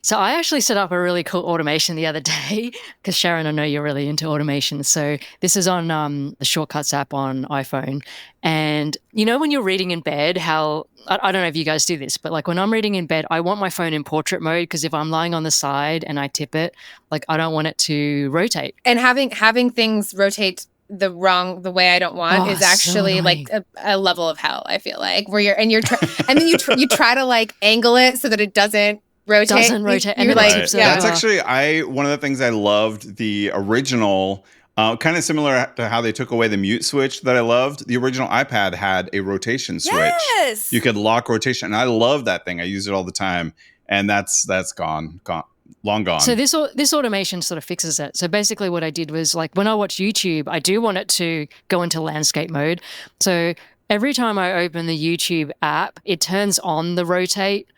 So I actually set up a really cool automation the other day because Sharon, I know you're really into automation. So this is on the Shortcuts app on iPhone. And you know when you're reading in bed, how I don't know if you guys do this, but like when I'm reading in bed, I want my phone in portrait mode because if I'm lying on the side and I tip it, like I don't want it to rotate. And having things rotate the way I don't want is actually like a level of hell, I feel like, where and then you try to like angle it so that it doesn't rotate. And then right. it tips That's actually one of the things I loved the original. Kind of similar to how they took away the mute switch that I loved. The original iPad had a rotation switch. Yes. You could lock rotation. And I love that thing. I use it all the time. And that's gone, long gone. So this automation sort of fixes it. So basically what I did was like when I watch YouTube, I do want it to go into landscape mode. So every time I open the YouTube app, it turns on the rotate.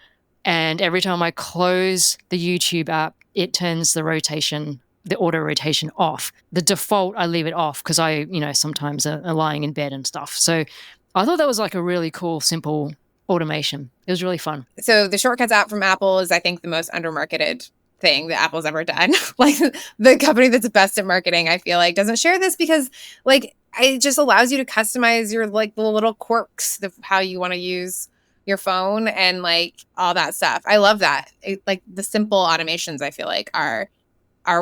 And every time I close the YouTube app, it turns the auto rotation off. The default, I leave it off because I, sometimes are lying in bed and stuff. So I thought that was like a really cool, simple automation. It was really fun. So the Shortcuts app from Apple is, I think, the most undermarketed thing that Apple's ever done. Like the company that's best at marketing, I feel like, doesn't share this because like it just allows you to customize your like the little quirks of how you want to use your phone and like all that stuff. I love that. Like the simple automations, I feel like are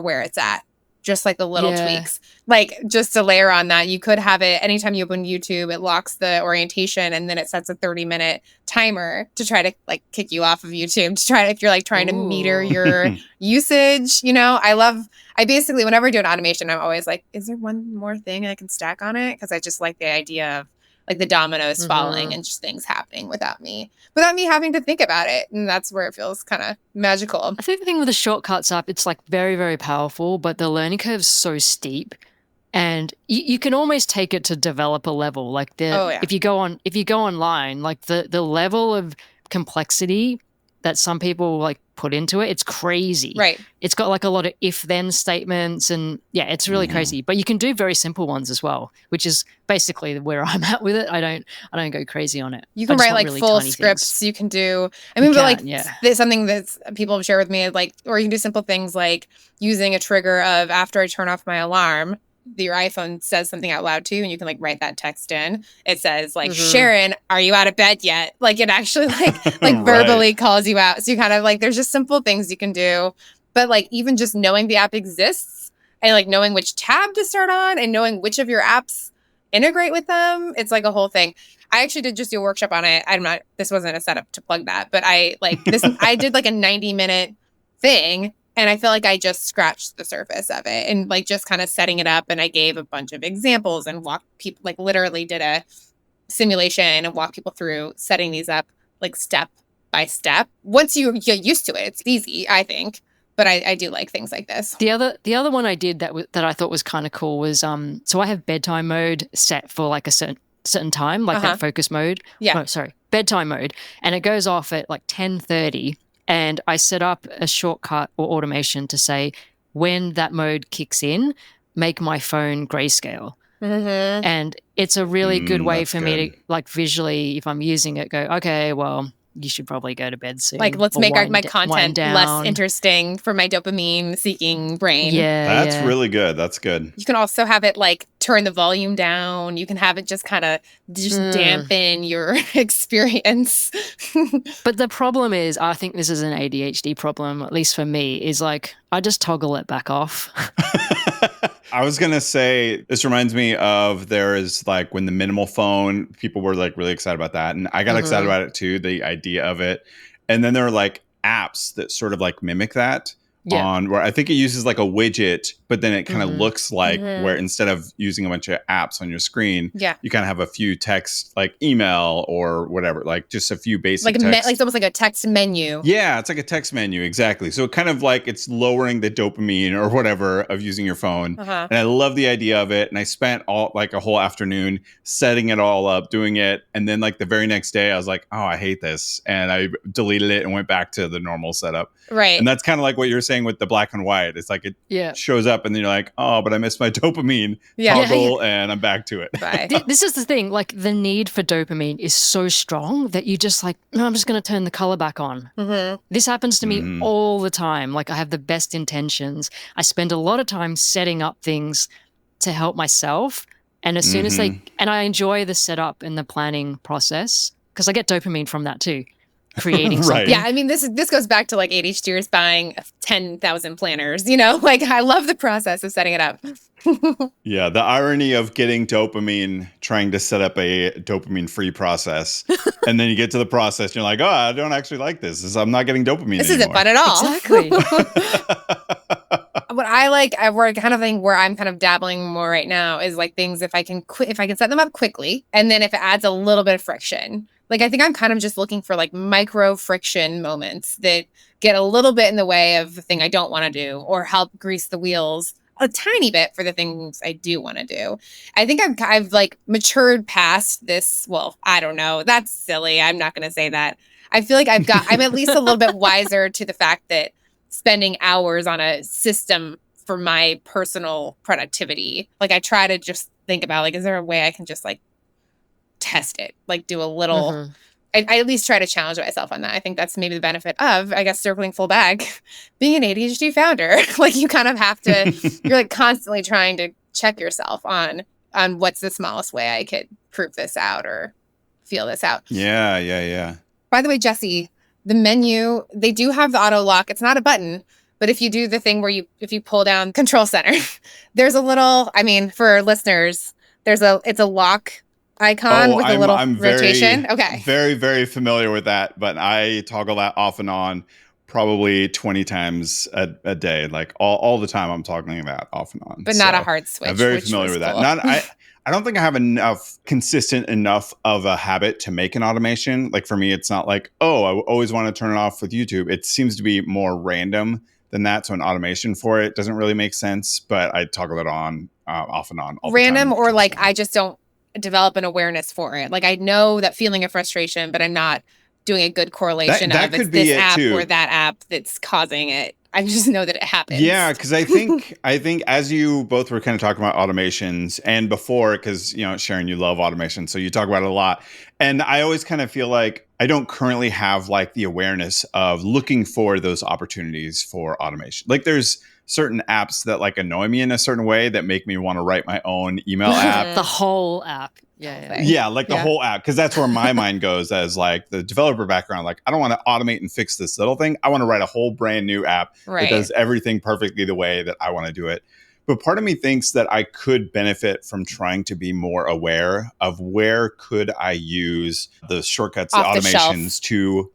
where it's at. Just like the little tweaks. Like just to layer on that, you could have it anytime you open YouTube, it locks the orientation and then it sets a 30-minute timer to try to like kick you off of YouTube to try to, if you're like trying to meter your usage, I basically, whenever I do an automation, I'm always like, is there one more thing I can stack on it? Because I just like the idea of like the dominoes falling and just things happening without me having to think about it. And that's where it feels kind of magical. I think the thing with the Shortcuts app, it's like very, very powerful, but the learning curve is so steep. And you can almost take it to developer level. Like if you go online, like the level of complexity that some people like put into it, it's crazy. Right. It's got like a lot of if-then statements and it's really crazy. But you can do very simple ones as well, which is basically where I'm at with it. I don't go crazy on it. You can write like really full scripts. Things. You can do, there's something that people have shared with me, like, or you can do simple things like using a trigger of after I turn off my alarm, your iPhone says something out loud to you and you can like write that text in. It says like, Sharon, are you out of bed yet? Like it actually like verbally calls you out. So you kind of like, there's just simple things you can do. But like even just knowing the app exists and like knowing which tab to start on and knowing which of your apps integrate with them, it's like a whole thing. I actually did just do a workshop on it. This wasn't a setup to plug that, but I did like a 90-minute thing. And I feel like I just scratched the surface of it and like just kind of setting it up. And I gave a bunch of examples and walked people, like literally did a simulation and walked people through setting these up like step by step. Once you get used to it, it's easy, I think. But I do like things like this. The other one I did that I thought was kind of cool was so I have bedtime mode set for like a certain time, like that focus mode. Yeah. Oh, sorry, bedtime mode, and it goes off at like 10:30. And I set up a shortcut or automation to say, when that mode kicks in, make my phone grayscale. And it's a really good way for me to, like, visually, if I'm using it, go, okay, well, you should probably go to bed soon. Like, let's make my content less interesting for my dopamine-seeking brain. Yeah, that's really good. That's good. You can also have it, like, turn the volume down. You can have it just kind of dampen your experience. But the problem is, I think this is an ADHD problem, at least for me, is, like, I just toggle it back off. I was going to say, this reminds me of there is like when the minimal phone, people were like really excited about that. And I got excited about it too, the idea of it. And then there are like apps that sort of like mimic that on where I think it uses like a widget, but then it kind of looks like where instead of using a bunch of apps on your screen, you kind of have a few text like email or whatever, like just a few basic like text. Like it's almost like a text menu. Yeah, it's like a text menu. Exactly. So kind of like it's lowering the dopamine or whatever of using your phone. And I love the idea of it. And I spent like a whole afternoon setting it all up, doing it. And then like the very next day I was like, oh, I hate this. And I deleted it and went back to the normal setup. Right. And that's kind of like what you're saying with the black and white. It's like it shows up up and then you're like, oh, but I missed my dopamine toggle and I'm back to it. This is the thing, like the need for dopamine is so strong that you just like, no, I'm just going to turn the color back on. This happens to me all the time. Like I have the best intentions. I spend a lot of time setting up things to help myself. And as soon as and I enjoy the setup and the planning process because I get dopamine from that too. Creating something. Yeah, I mean, this goes back to like ADHDers buying 10,000 planners, you know, like I love the process of setting it up. Yeah, the irony of getting dopamine, trying to set up a dopamine-free process, and then you get to the process and you're like, oh, I don't actually like this. I'm not getting dopamine This anymore. isn't fun at all. Exactly. What I like, we're kind of thing where I'm kind of dabbling more right now is like things if I can set them up quickly, and then if it adds a little bit of friction. Like, I think I'm kind of just looking for like micro friction moments that get a little bit in the way of the thing I don't want to do or help grease the wheels a tiny bit for the things I do want to do. I think I've like matured past this. Well, I don't know. That's silly. I'm not going to say that. I feel like I'm at least a little bit wiser to the fact that spending hours on a system for my personal productivity, like I try to just think about like, is there a way I can just like test it, like do a little I at least try to challenge myself on that. I think that's maybe the benefit of, I guess, circling full bag, being an ADHD founder. Like you kind of have to, you're like constantly trying to check yourself on what's the smallest way I could prove this out or feel this out. Yeah. By the way, Jesse, the menu, they do have the auto lock. It's not a button, but if you do the thing where if you pull down control center, there's a little, I mean, for listeners, it's a lock icon with a little rotation. Okay. Very, very familiar with that, but I toggle that off and on probably 20 times a day. Like all the time I'm toggling that off and on. But not a hard switch. I'm very familiar with that. Cool. I don't think I have enough consistent enough of a habit to make an automation. Like for me, it's not like, oh, I always want to turn it off with YouTube. It seems to be more random than that. So an automation for it doesn't really make sense, but I toggle it on off and on all random the time. Or like, I just don't develop an awareness for it. Like I know that feeling of frustration, but I'm not doing a good correlation that of it's this app or that app that's causing it. I just know that it happens. Yeah, because I think as you both were kind of talking about automations and before, because Sharon, you love automation, so you talk about it a lot. And I always kind of feel like I don't currently have like the awareness of looking for those opportunities for automation. Like there's certain apps that like annoy me in a certain way that make me want to write my own email app. The whole app. Yeah, like the whole app, because that's where my mind goes as like the developer background. Like I don't want to automate and fix this little thing. I want to write a whole brand new app that does everything perfectly the way that I want to do it. But part of me thinks that I could benefit from trying to be more aware of where could I use the shortcuts, the automations to,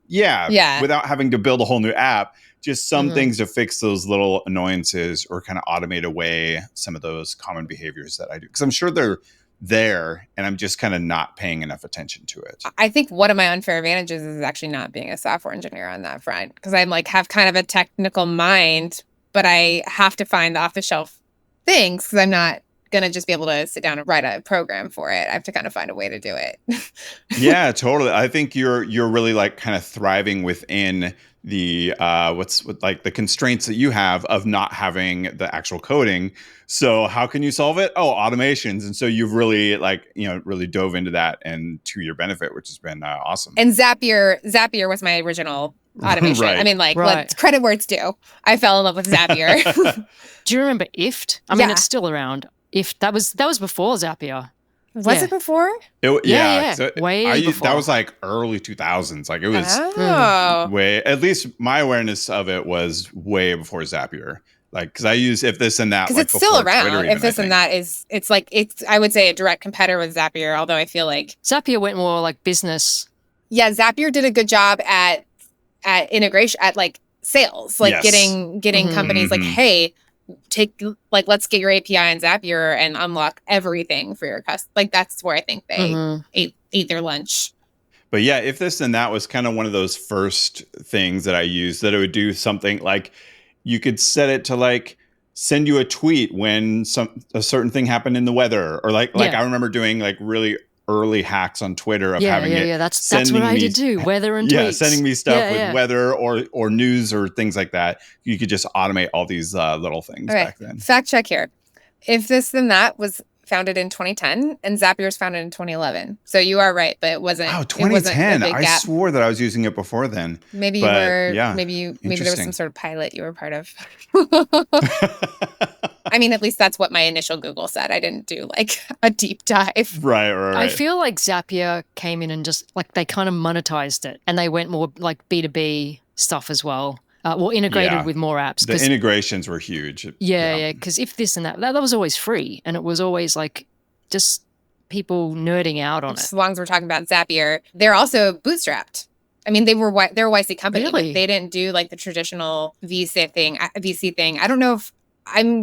without having to build a whole new app, just some things to fix those little annoyances or kind of automate away some of those common behaviors that I do. Because I'm sure they're there and I'm just kind of not paying enough attention to it. I think one of my unfair advantages is actually not being a software engineer on that front, because I'm like have kind of a technical mind, but I have to find the off-the-shelf things because I'm not going to just be able to sit down and write a program for it. I have to kind of find a way to do it. Yeah, totally. I think you're really like kind of thriving within the the constraints that you have of not having the actual coding. So how can you solve it? Oh, automations. And so you've really really dove into that and to your benefit, which has been awesome. And Zapier was my original automation. Right. I mean, let's credit where it's due. I fell in love with Zapier. Do you remember IFT? I mean, it's still around. IFT, that was before Zapier. Was it before? Yeah. So way before. That was like early 2000s. Like it was way, at least my awareness of it was way before Zapier. Like, because I use If This and That. Because it's still around. If This and That it's I would say a direct competitor with Zapier, although I feel like Zapier went more like business. Yeah, Zapier did a good job at integration, at like sales, like getting companies like, hey, let's get your API in Zapier and unlock everything for your customer. Like that's where I think they ate their lunch. But yeah, If This and That was kind of one of those first things that I used that it would do something like you could set it to like send you a tweet when a certain thing happened in the weather, or like I remember doing like really early hacks on Twitter of That's what I did too. Weather and tweets. Sending me stuff with weather or news or things like that. You could just automate all these little things back then. Fact check here. If This Then That was founded in 2010 and Zapier was founded in 2011. So you are right, but it wasn't. Wow, 2010. I swore that I was using it before then. Maybe you were. Maybe there was some sort of pilot you were part of. I mean, at least that's what my initial Google said. I didn't do like a deep dive. Right. I feel like Zapier came in and just like they kind of monetized it, and they went more like B2B stuff as well. Integrated with more apps. The integrations were huge. Yeah. Because If This Then That was always free, and it was always like just people nerding out on it. As long as we're talking about Zapier, they're also bootstrapped. I mean, they're a YC company, but they didn't do like the traditional VC thing. I don't know if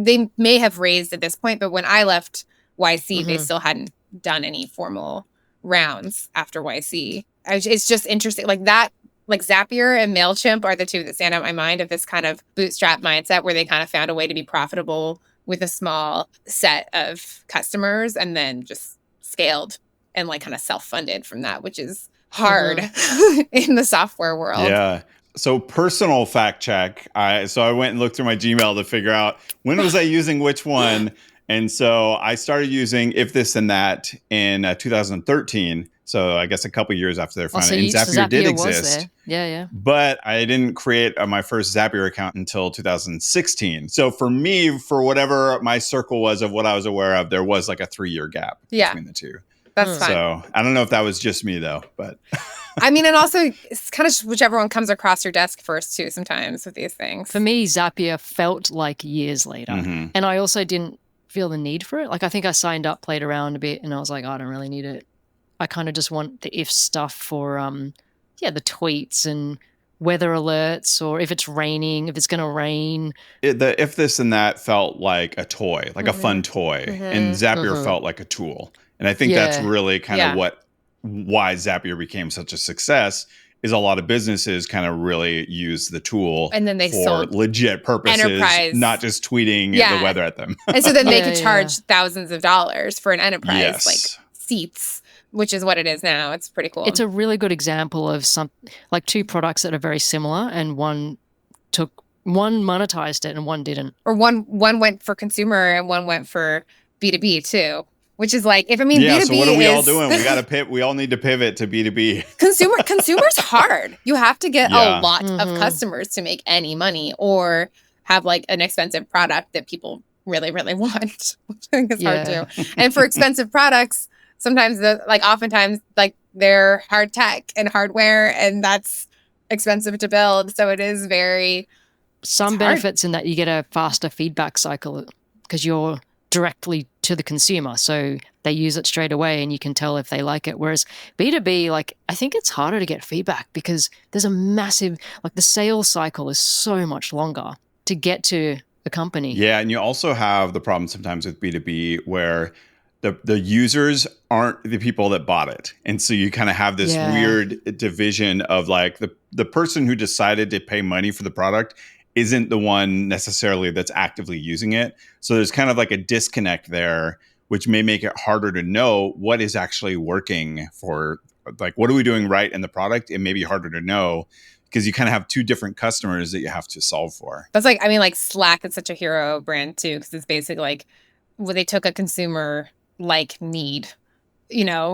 they may have raised at this point, but when I left YC, they still hadn't done any formal rounds after YC. It's just interesting, like that. Like Zapier and MailChimp are the two that stand out in my mind of this kind of bootstrap mindset where they kind of found a way to be profitable with a small set of customers and then just scaled and like kind of self-funded from that, which is hard in the software world. Yeah. So personal fact check. I went and looked through my Gmail to figure out when was I using which one. And so I started using If This Then That in 2013. So I guess a couple years after their founding. And Zapier did exist. Yeah. But I didn't create my first Zapier account until 2016. So for me, for whatever my circle was of what I was aware of, there was like a 3-year gap between the two. That's fine. So I don't know if that was just me though, but I mean, and also it's kind of whichever one comes across your desk first too, sometimes with these things. For me, Zapier felt like years later. And I also didn't feel the need for it. Like I think I signed up, played around a bit, and I was like, I don't really need it. I kind of just want the if stuff for the tweets and weather alerts, or if it's raining, if it's going to rain. The If This and That felt like a toy, like a fun toy, and Zapier felt like a tool. And I think that's really kind of why Zapier became such a success. Is a lot of businesses kind of really use the tool and then they for sold legit purposes, enterprise. Not just tweeting the weather at them. And so then they could charge thousands of dollars for an enterprise, like seats, which is what it is now. It's pretty cool. It's a really good example of like two products that are very similar, and one monetized it and one didn't. Or one went for consumer and one went for B2B too. Which is like, B2B so what are we all doing? We all need to pivot to B2B. Consumer's hard. You have to get a lot of customers to make any money or have like an expensive product that people really, really want, which I think is hard too. And for expensive products, oftentimes they're hard tech and hardware, and that's expensive to build. So it is some benefits in that you get a faster feedback cycle because you're directly to the consumer, so they use it straight away and you can tell if they like it. Whereas B2B, like I think it's harder to get feedback because there's a massive, like the sales cycle is so much longer to get to a company. Yeah, and you also have the problem sometimes with B2B where the users aren't the people that bought it. And so you kind of have this weird division of like the person who decided to pay money for the product isn't the one necessarily that's actively using it. So there's kind of like a disconnect there, which may make it harder to know what is actually working for, like, what are we doing right in the product? It may be harder to know because you kind of have two different customers that you have to solve for. That's like, like Slack is such a hero brand too, because it's basically like, they took a consumer like need,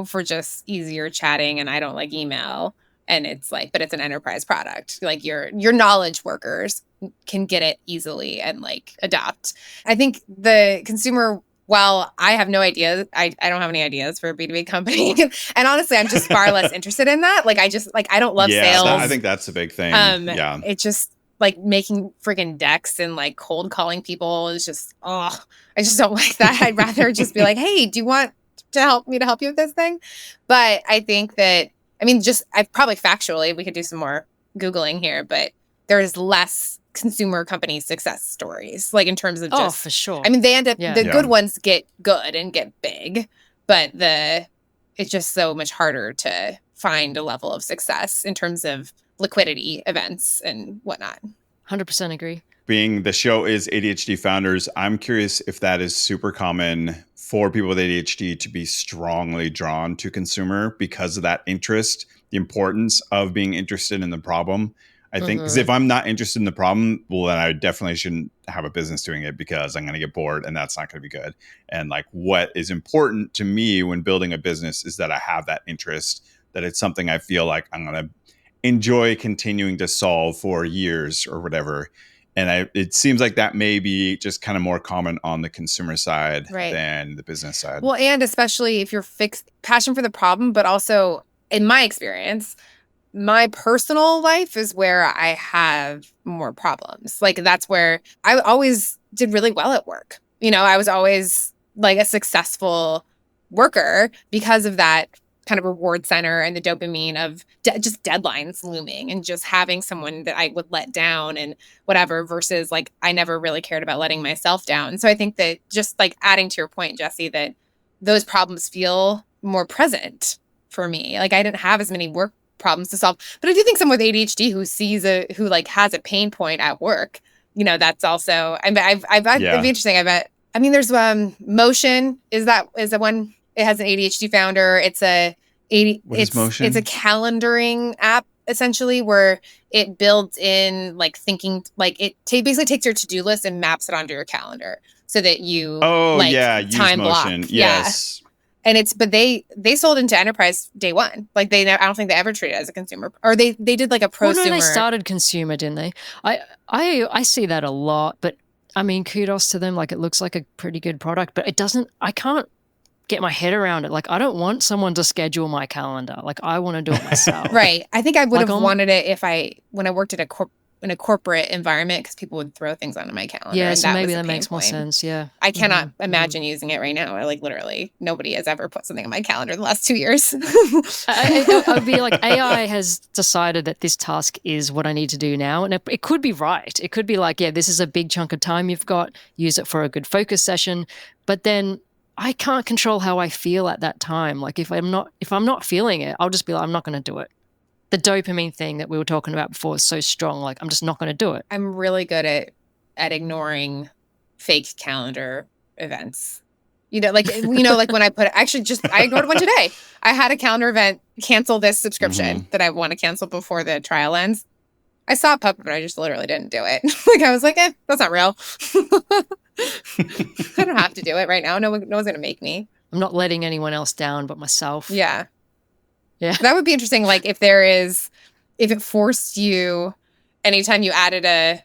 for just easier chatting, and I don't like email. And it's like, but it's an enterprise product. Like your knowledge workers can get it easily and like adopt. I think the consumer, while I have no idea, I don't have any ideas for a B2B company. And honestly, I'm just far less interested in that. Like, I don't love sales. I think that's the big thing. It's just like making freaking decks and like cold calling people is just, I just don't like that. I'd rather just be like, hey, do you want to help you with this thing? But I think that, I've probably factually, we could do some more Googling here, but there's less consumer company success stories, like in terms of just, for sure. They end up, the good ones get good and get big, but it's just so much harder to find a level of success in terms of liquidity events and whatnot. 100% agree. Being the show is ADHD Founders, I'm curious if that is super common for people with ADHD to be strongly drawn to consumer because of that interest, the importance of being interested in the problem. I think because if I'm not interested in the problem, well, then I definitely shouldn't have a business doing it because I'm going to get bored and that's not going to be good. And like what is important to me when building a business is that I have that interest, that it's something I feel like I'm going to enjoy continuing to solve for years or whatever. And it seems like that may be just kind of more common on the consumer side than the business side. Well, and especially if you're passion for the problem, but also in my experience, my personal life is where I have more problems. Like that's where I always did really well at work. You know, I was always like a successful worker because of that kind of reward center and the dopamine of just deadlines looming and just having someone that I would let down and whatever, versus like I never really cared about letting myself down. So I think that just like adding to your point, Jesse, that those problems feel more present for me. Like I didn't have as many work problems to solve, but I do think someone with ADHD who like has a pain point at work, you know, that's also, it'd be interesting. I bet. I mean, there's Motion is the one. It has an ADHD founder. It's Motion? It's a calendaring app essentially where it builds in like thinking, like it basically takes your to-do list and maps it onto your calendar so that you time block. Yes. And but they sold into enterprise day one. Like I don't think they ever treated it as a consumer, or they did like a prosumer. Well, no, they started consumer, didn't they? I see that a lot, but I mean, kudos to them. Like it looks like a pretty good product, but I can't get my head around it. Like I don't want someone to schedule my calendar. Like I want to do it myself. Right. I think I would have wanted it when I worked at in a corporate environment, because people would throw things onto my calendar. Yeah, so maybe that makes more sense. Yeah. I cannot imagine using it right now. Like literally nobody has ever put something on my calendar in the last 2 years. I would be like, AI has decided that this task is what I need to do now. And it could be right. It could be like, yeah, this is a big chunk of time you've got. Use it for a good focus session. But then I can't control how I feel at that time. Like if I'm not feeling it, I'll just be like, I'm not going to do it. The dopamine thing that we were talking about before is so strong. Like I'm just not going to do it. I'm really good at ignoring fake calendar events. You know, like like when I ignored one today. I had a calendar event cancel this subscription that I want to cancel before the trial ends. I saw it pop up, but I just literally didn't do it. Like I was like, that's not real. I don't have to do it right now. No one's going to make me. I'm not letting anyone else down but myself. Yeah. Yeah. That would be interesting. Like if it forced you, anytime you added a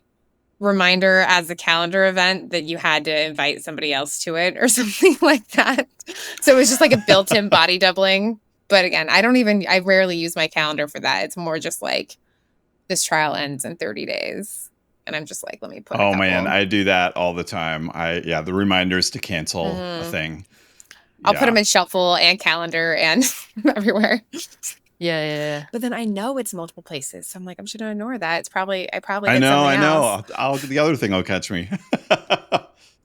reminder as a calendar event, that you had to invite somebody else to it or something like that. So it was just like a built-in body doubling. But again, I rarely use my calendar for that. It's more just like this trial ends in 30 days. And I'm just like, let me put Oh man, I do that all the time. The reminders to cancel a thing. I'll put them in Shuffle and calendar and everywhere. Yeah. But then I know it's multiple places. So I'm like, I'm just going to ignore that. I know. The other thing will catch me.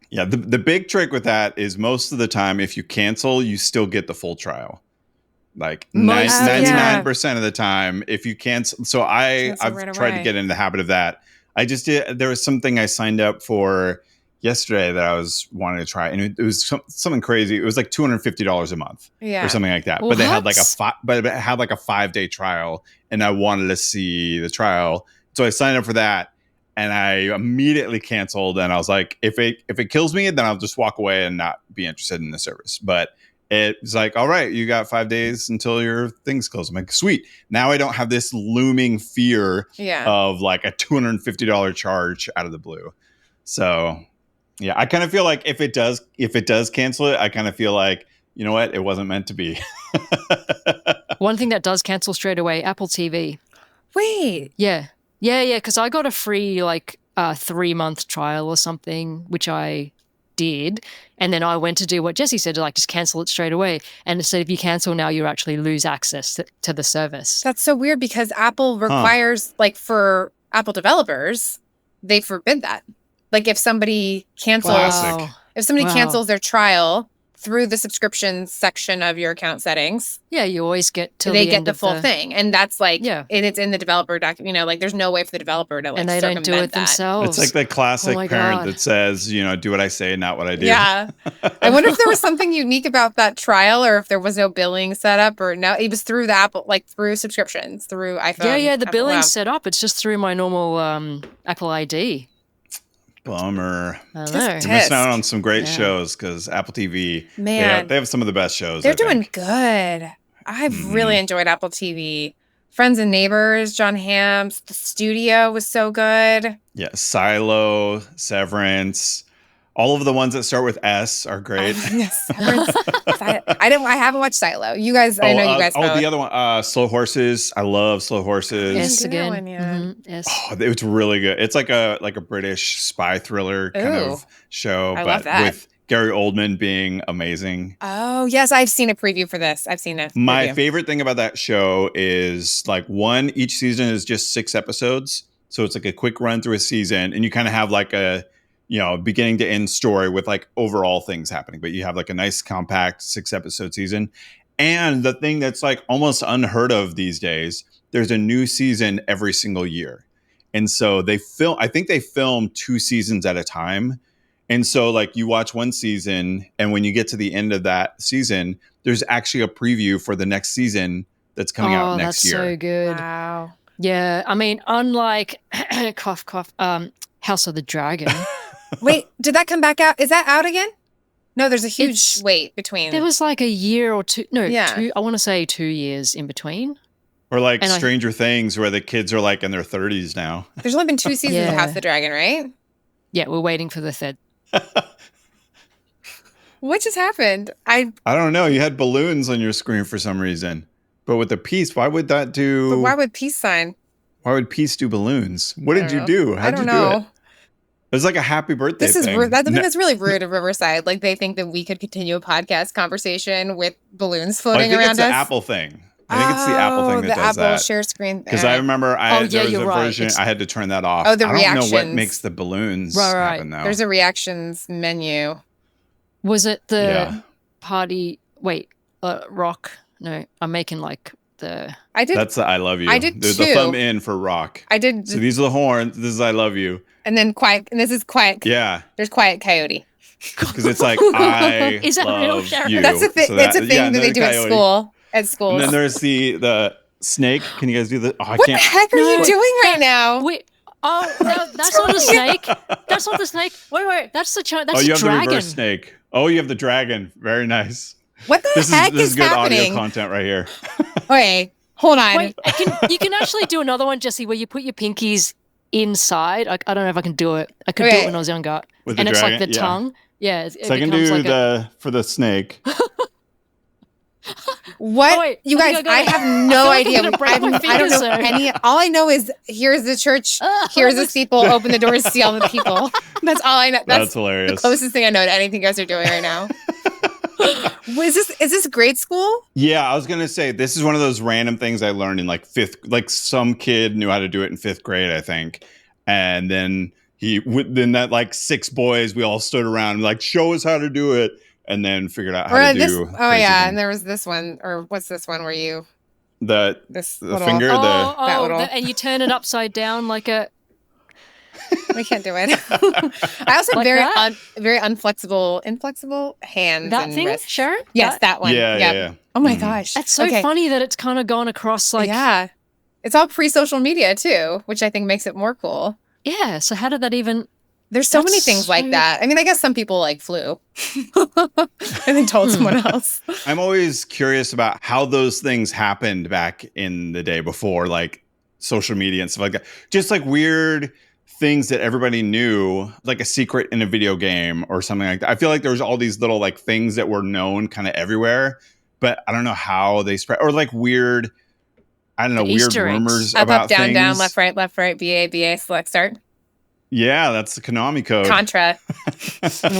Yeah. The big trick with that is most of the time, if you cancel, you still get the full trial. Like 99% of the time, if you cancel. So I've tried to get into the habit of that. There was something I signed up for yesterday that I was wanting to try, and it was something crazy. It was like $250 a month, or something like that. What? But they had like a 5-day trial, and I wanted to see the trial, so I signed up for that, and I immediately canceled. And I was like, if it kills me, then I'll just walk away and not be interested in the service. But it's like, all right, you got 5 days until your thing's closed. I'm like, sweet. Now I don't have this looming fear of like a $250 charge out of the blue. So. Yeah, I kind of feel like if it does cancel it, I kind of feel like, you know what, it wasn't meant to be. One thing that does cancel straight away, Apple TV. Wait. Yeah, because I got a free 3-month trial or something, which I did, and then I went to do what Jesse said, to like just cancel it straight away. And it said if you cancel now, you actually lose access to the service. That's so weird because Apple requires, like for Apple developers, they forbid that. Like if somebody cancels, cancels their trial, through the subscription section of your account settings. Yeah, you always get to they get the full thing, and that's like, and it's in the developer document. Like, there's no way for the developer to like, and they don't do it themselves. It's like the classic parent that says, do what I say, not what I do. Yeah. I wonder if there was something unique about that trial, or if there was no billing set up, or no, it was through the Apple, like through subscriptions, through iPhone. Yeah, the billing's set up. It's just through my normal Apple ID. Bummer. I know. You're missing out on some great shows, because Apple TV, man, they have some of the best shows. They're doing good. I've really enjoyed Apple TV. Friends and Neighbors, John Hamm's The Studio was so good. Yeah, Silo, Severance, all of the ones that start with S are great. Yes, Severance. I haven't watched Silo. You guys, I know you guys. The other one, Slow Horses. I love Slow Horses. Yes, again. Yes. Oh, it's really good. It's like a British spy thriller kind of show, but with Gary Oldman being amazing. Oh, yes. I've seen a preview for this. I've seen it. My favorite thing about that show is each season is just 6 episodes. So it's like a quick run through a season, and you kind of have like a, beginning to end story with like overall things happening, but you have like a nice compact 6-episode season. And the thing that's like almost unheard of these days, there's a new season every single year. And so I think they film 2 seasons at a time. And so like you watch one season, and when you get to the end of that season, there's actually a preview for the next season that's coming out next year. Oh, that's so good. Wow. Yeah. I mean, unlike cough, House of the Dragon. Wait, did that come back out? Is that out again? No, there's a huge wait between. There was like a year or two. No, 2, I want to say 2 years in between. Or like Stranger Things, where the kids are like in their 30s now. There's only been 2 seasons of House of the Dragon, right? Yeah, we're waiting for the third. What just happened? I don't know. You had balloons on your screen for some reason. But with the peace, why would that do... But why would peace sign? Why would peace do balloons? What did you do? How'd you do it? It was like a happy birthday thing. Rude. I think that's really rude of Riverside. Like, they think that we could continue a podcast conversation with balloons floating around us. I think it's the Apple thing. I think it's the Apple thing that does that. The Apple share screen thing. Because I remember there was a version, I had to turn that off. Oh, the reactions. I don't know what makes the balloons happen though. There's a reactions menu. Was it the party? Wait, rock? No, I'm making like the... I did. That's the I love you. I did There's too. the thumb in for rock. I did. So these are the horns. This is I love you. And then quiet. And this is quiet. Yeah. There's quiet coyote. Because it's like I is that love real, Sharon? you. That's a thing. That's a thing that they do at school. At schools. And then there's the snake. Can you guys do the? Oh, I what can't. the heck are you doing right now? Wait. Oh, that's not a snake. That's not the snake. Wait. That's the that's you have dragon. The reverse snake. Oh, you have the dragon. Very nice. What the heck is good happening? Audio content right here. Wait, hold on. Wait, you can actually do another one, Jesse, where you put your pinkies inside. I don't know if I can do it. I could do it when I was younger. With and the it's dragon? like the tongue. Yeah. So I can do for the snake. What? Oh, wait, you guys, I have no idea. I don't know any. All I know is here's the church, here's the steeple, open the doors, see all the people. That's all I know. That's hilarious. The closest thing I know to anything you guys are doing right now. Is this grade school? Yeah, I was gonna say this is one of those random things I learned in like 5th. Like some kid knew how to do it in 5th grade, I think, and then that like 6 boys, we all stood around and like show us how to do it. And then figured out how to do. Oh yeah, and there was this one, or what's this one where you the finger, that little, and you turn it upside down like a. I can't do it. I also have very inflexible hands. That and thing, wrists. Sharon? Yes, that one. Yeah. Oh my gosh, that's so funny that it's kind of gone across like. Yeah, it's all pre-social media too, which I think makes it more cool. Yeah. So how did that even? There's so many things like that. I mean, I guess some people like flew and then told someone else. I'm always curious about how those things happened back in the day before, like social media and stuff like that. Just like weird things that everybody knew, like a secret in a video game or something like that. I feel like there was all these little like things that were known kind of everywhere, but I don't know how they spread, or like weird, I don't know, weird rumors about down, things. down, left, right, BA, select, start. Yeah, that's the Konami code. Contra.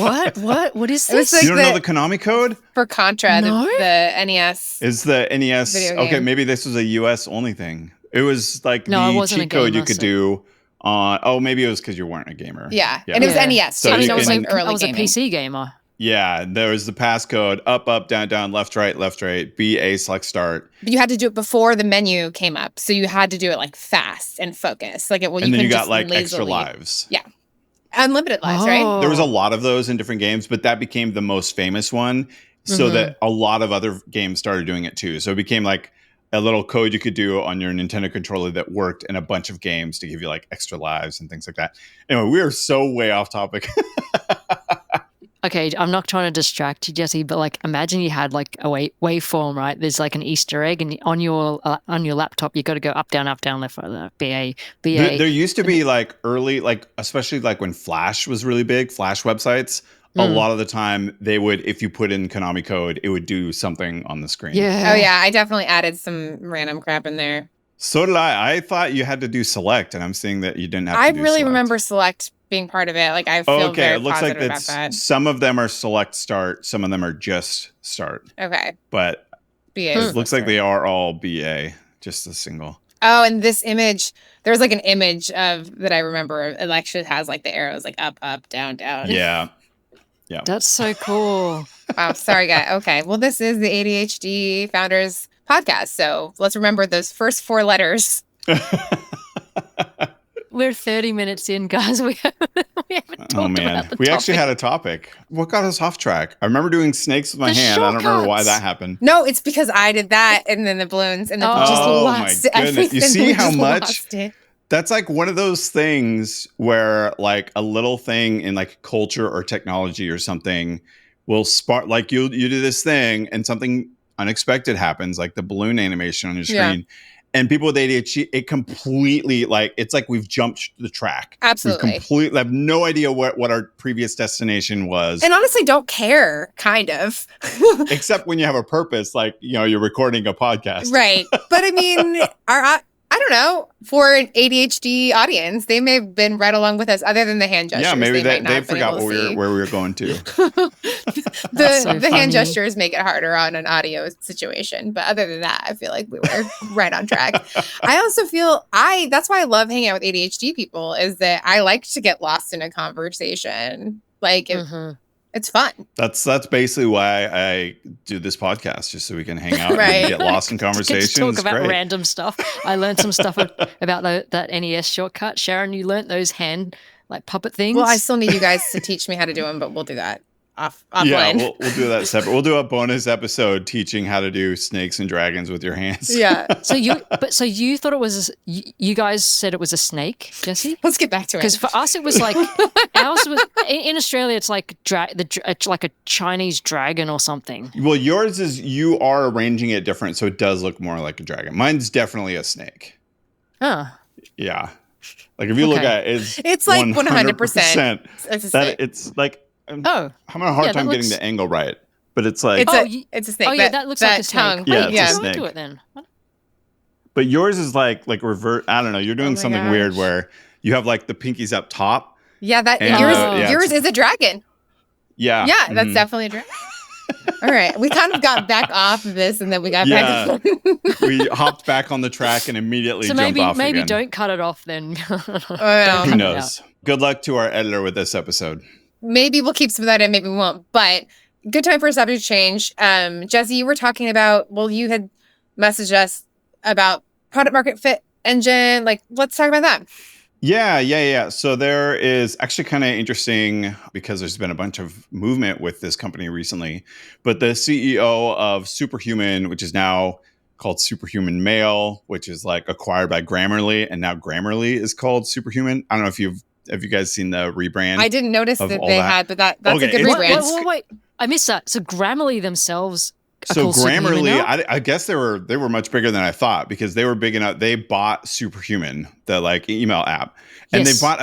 What is this? Like you don't know the Konami code? For Contra, no? the NES. It's the NES. Okay, maybe this was a US only thing. It was like the cheat code you could do on. Oh, maybe it was because you weren't a gamer. Yeah. And it was NES. So I was like early I was a PC gamer. Yeah, there was the passcode up, up, down, down, left, right, BA, select start. But you had to do it before the menu came up. So you had to do it like fast and focused. Like, and then you got like extra lives. Yeah. Unlimited lives, right? There was a lot of those in different games, but that became the most famous one. So that a lot of other games started doing it too. So it became like a little code you could do on your Nintendo controller that worked in a bunch of games to give you like extra lives and things like that. Anyway, we are so way off topic. Okay, I'm not trying to distract you, Jesse, but like imagine you had like a waveform, right? There's like an Easter egg, and on your laptop, you got to go up, down, left, right, left, BA. There used to be like early, like especially like when Flash was really big, Flash websites. A lot of the time, they would, if you put in Konami code, it would do something on the screen. Yeah. Oh yeah, I definitely added some random crap in there. So did I. I thought you had to do select, and I'm seeing that you didn't have to do select. I really remember select being part of it. Like I feel very it looks positive like about that. Some of them are select start, some of them are just start. Okay. But BA it looks like they are all BA, just a single. Oh, and this image, there's like an image of that I remember. It actually has like the arrows like up, up, down, down. Yeah. Yeah. That's so cool. Wow. Sorry, guys. Okay. Well, this is the ADHD Founders Podcast. So let's remember those first 4 letters. We're 30 minutes in, guys. We haven't talked about the we topic. actually had a topic. What got us off track? I remember doing snakes with my hand. I don't remember why that happened. No, it's because I did that, and then the balloons, and then just lost my goodness! everything. You see how much? That's like one of those things where like a little thing in like culture or technology or something will spark, like you do this thing and something unexpected happens, like the balloon animation on your screen. And people with ADHD, it completely like, it's like we've jumped the track. Absolutely. We completely have no idea what our previous destination was. And honestly, don't care, kind of. Except when you have a purpose, like, you're recording a podcast. Right. But I mean, I don't know, for an ADHD audience, they may have been right along with us other than the hand gestures. Yeah, maybe they forgot where we were going to. The hand gestures make it harder on an audio situation. But other than that, I feel like we were right on track. I also feel that's why I love hanging out with ADHD people, is that I like to get lost in a conversation. Like it's fun. That's basically why I do this podcast, just so we can hang out and get lost in conversations. Talk about random stuff. I learned some stuff about that NES shortcut. Sharon, you learned those hand puppet things. Well, I still need you guys to teach me how to do them, but we'll do that offline. Yeah, we'll do that separate. We'll do a bonus episode teaching how to do snakes and dragons with your hands. Yeah. So you thought it was, you guys said it was a snake, Jesse? Let's get back to it. Because for us, it was like, ours was, in Australia, it's like like a Chinese dragon or something. Well, yours is, you are arranging it different, so it does look more like a dragon. Mine's definitely a snake. Huh. Yeah. Like if you look at it, it's like 100%. It's a snake. It's like, I'm having a hard time getting the angle right, but it's like it's a snake. Oh yeah, that looks like a tongue. snake. Yeah, it's a Go into snake. it then. But yours is like revert. I don't know. You're doing something weird where you have like the pinkies up top. Yeah, yours is a dragon. Yeah. Yeah, that's definitely a dragon. All right, we kind of got back off of this, and then we got back. We hopped back on the track and immediately jumped off maybe again. don't cut it off then. Who knows? Good luck to our editor with this episode. Maybe we'll keep some of that in, maybe we won't. But good time for a subject change. Jesse, you were talking about, you had messaged us about product market fit engine. Like, let's talk about that. Yeah. So there is actually kind of interesting because there's been a bunch of movement with this company recently. But the CEO of Superhuman, which is now called Superhuman Mail, which is like acquired by Grammarly, and now Grammarly is called Superhuman. I don't know if have you guys seen the rebrand? I didn't notice that they had, but that's a good rebrand. Wait, I missed that. So Grammarly themselves. So Grammarly, I guess they were much bigger than I thought, because they were big enough. They bought Superhuman, the like email app, and they bought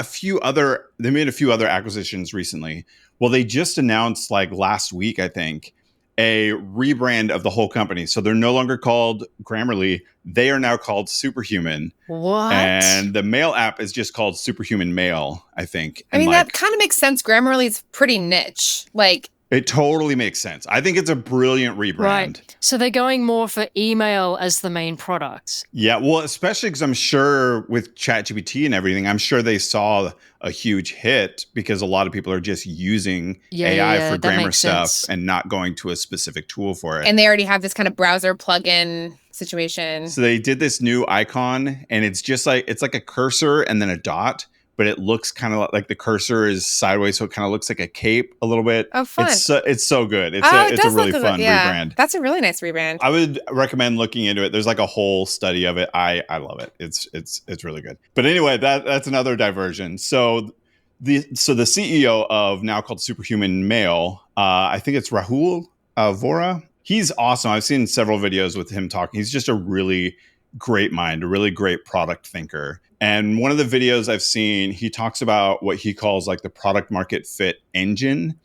they made a few other acquisitions recently. Well, they just announced like last week, I think, a rebrand of the whole company. So they're no longer called Grammarly. They are now called Superhuman. What? And the mail app is just called Superhuman Mail, I think. I mean, that kind of makes sense. Grammarly is pretty niche. Like, It totally makes sense. I think it's a brilliant rebrand. Right. So they're going more for email as the main product. Yeah, well, especially because I'm sure with ChatGPT and everything, I'm sure they saw a huge hit because a lot of people are just using AI for grammar stuff and not going to a specific tool for it. And they already have this kind of browser plugin situation. So they did this new icon, and it's just like, it's like a cursor and then a dot, but it looks kind of like the cursor is sideways, so it kind of looks like a cape a little bit. Oh, fun. It's so good. It's a really fun rebrand. That's a really nice rebrand. I would recommend looking into it. There's like a whole study of it. I love it. It's really good. But anyway, that's another diversion. So the CEO of now called Superhuman Mail, I think it's Rahul Vora. He's awesome. I've seen several videos with him talking. He's just a really great mind, a really great product thinker. And one of the videos I've seen, he talks about what he calls like the product market fit engine.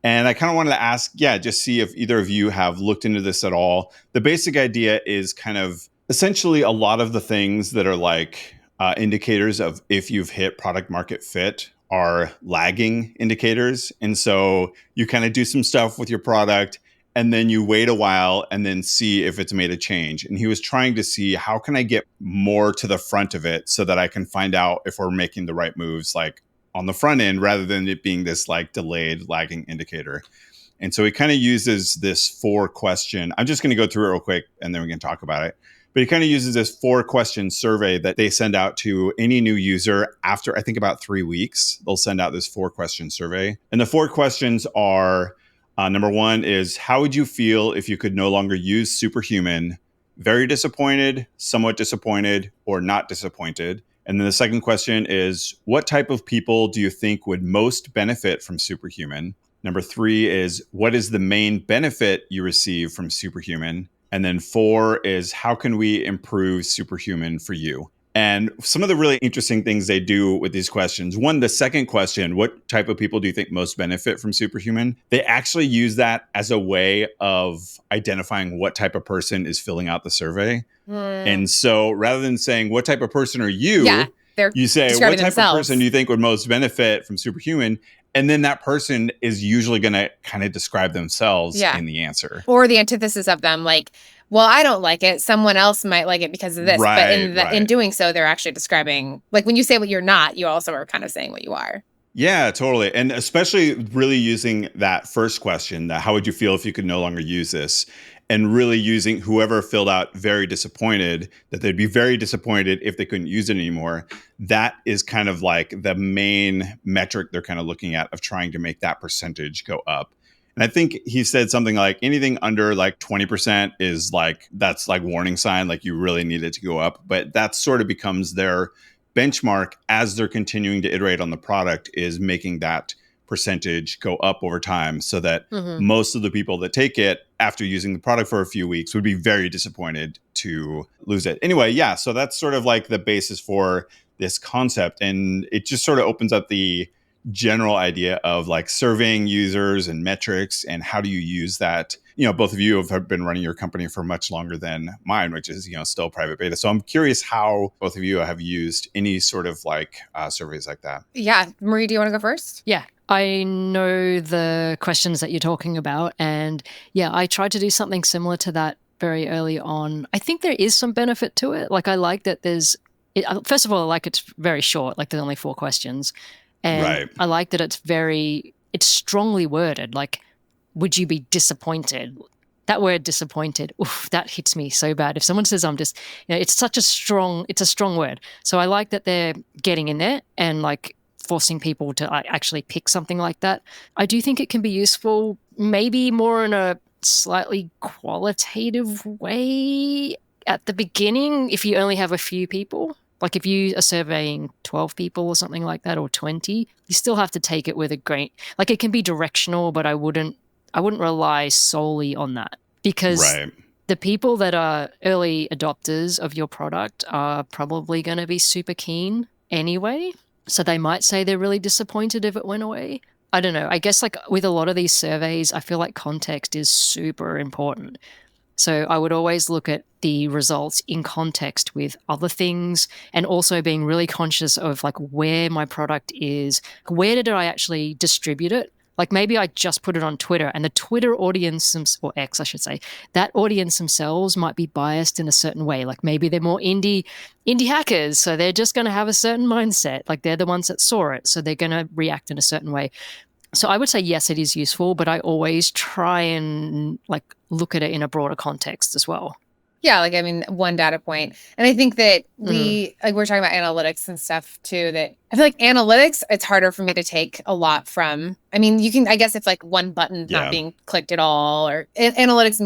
And I kind of wanted to ask, just see if either of you have looked into this at all. The basic idea is kind of essentially a lot of the things that are like indicators of if you've hit product market fit are lagging indicators. And so you kind of do some stuff with your product, and then you wait a while and then see if it's made a change. And he was trying to see, how can I get more to the front of it so that I can find out if we're making the right moves, like on the front end, rather than it being this like delayed lagging indicator. And so he kind of uses this 4-question. I'm just going to go through it real quick and then we can talk about it. But he kind of uses this 4-question survey that they send out to any new user after, I think, about 3 weeks. They'll send out this 4-question survey. And the 4 questions are, number 1 is, how would you feel if you could no longer use Superhuman? Very disappointed, somewhat disappointed, or not disappointed. And then the second question is, what type of people do you think would most benefit from Superhuman? Number 3 is, what is the main benefit you receive from Superhuman? And then 4 is, how can we improve Superhuman for you? And some of the really interesting things they do with these questions. One, the second question, what type of people do you think most benefit from Superhuman? They actually use that as a way of identifying what type of person is filling out the survey. And so rather than saying, what type of person are you? You say, what type of person do you think would most benefit from Superhuman? And then that person is usually going to kind of describe themselves in the answer. Or the antithesis of them, like, well, I don't like it. Someone else might like it because of this. But in doing so, they're actually describing, like when you say what you're not, you also are kind of saying what you are. Yeah, totally. And especially really using that first question, that how would you feel if you could no longer use this? And really using whoever filled out very disappointed, that they'd be very disappointed if they couldn't use it anymore. That is kind of like the main metric they're kind of looking at of trying to make that percentage go up. And I think he said something like anything under like 20% is like, that's like warning sign, like you really need it to go up. But that sort of becomes their benchmark as they're continuing to iterate on the product, is making that percentage go up over time, so that most of the people that take it after using the product for a few weeks would be very disappointed to lose it. Anyway, so that's sort of like the basis for this concept. And it just sort of opens up the general idea of like surveying users and metrics, and how do you use that? You know, both of you have been running your company for much longer than mine, which is, still private beta. So I'm curious how both of you have used any sort of like surveys like that. Yeah. Marie, do you want to go first? Yeah. I know the questions that you're talking about. And I tried to do something similar to that very early on. I think there is some benefit to it. Like I like that first of all, I like it's very short, like there's only 4 questions. And I like that it's strongly worded. Like, would you be disappointed? That word disappointed, oof, that hits me so bad. If someone says I'm just, it's a strong word. So I like that they're getting in there and like forcing people to actually pick something like that. I do think it can be useful, maybe more in a slightly qualitative way at the beginning if you only have a few people. Like if you are surveying 12 people or something like that, or 20, you still have to take it with a grain. Like it can be directional, but I wouldn't rely solely on that, because the people that are early adopters of your product are probably going to be super keen anyway. So they might say they're really disappointed if it went away. I don't know. I guess like with a lot of these surveys, I feel like context is super important. So I would always look at the results in context with other things, and also being really conscious of like where my product is, where did I actually distribute it? Like maybe I just put it on Twitter, and the Twitter audience, or X, I should say, that audience themselves might be biased in a certain way. Like maybe they're more indie hackers, so they're just going to have a certain mindset. Like they're the ones that saw it, so they're going to react in a certain way. So I would say, yes, it is useful, but I always try and like look at it in a broader context as well. Yeah, like, I mean, one data point. And I think that we're talking about analytics and stuff too, that I feel like analytics, it's harder for me to take a lot from. I mean, you can, I guess, if like one button not being clicked at all, or analytics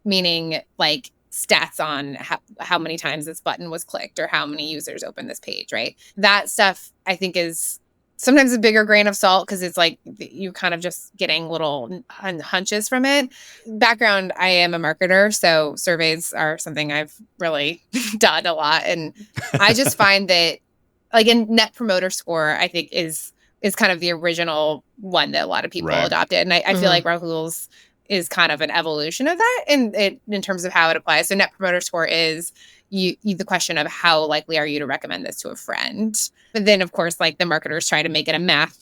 meaning like stats on how many times this button was clicked or how many users opened this page, right? That stuff I think is sometimes a bigger grain of salt, because it's like you're kind of just getting little hunches from it. Background, I am a marketer, so surveys are something I've really done a lot. And I just find that like in Net Promoter Score, I think is kind of the original one that a lot of people adopted. And I feel like Rahul's is kind of an evolution of that in terms of how it applies. So Net Promoter Score is the question of how likely are you to recommend this to a friend. But then, of course, like the marketers try to make it a math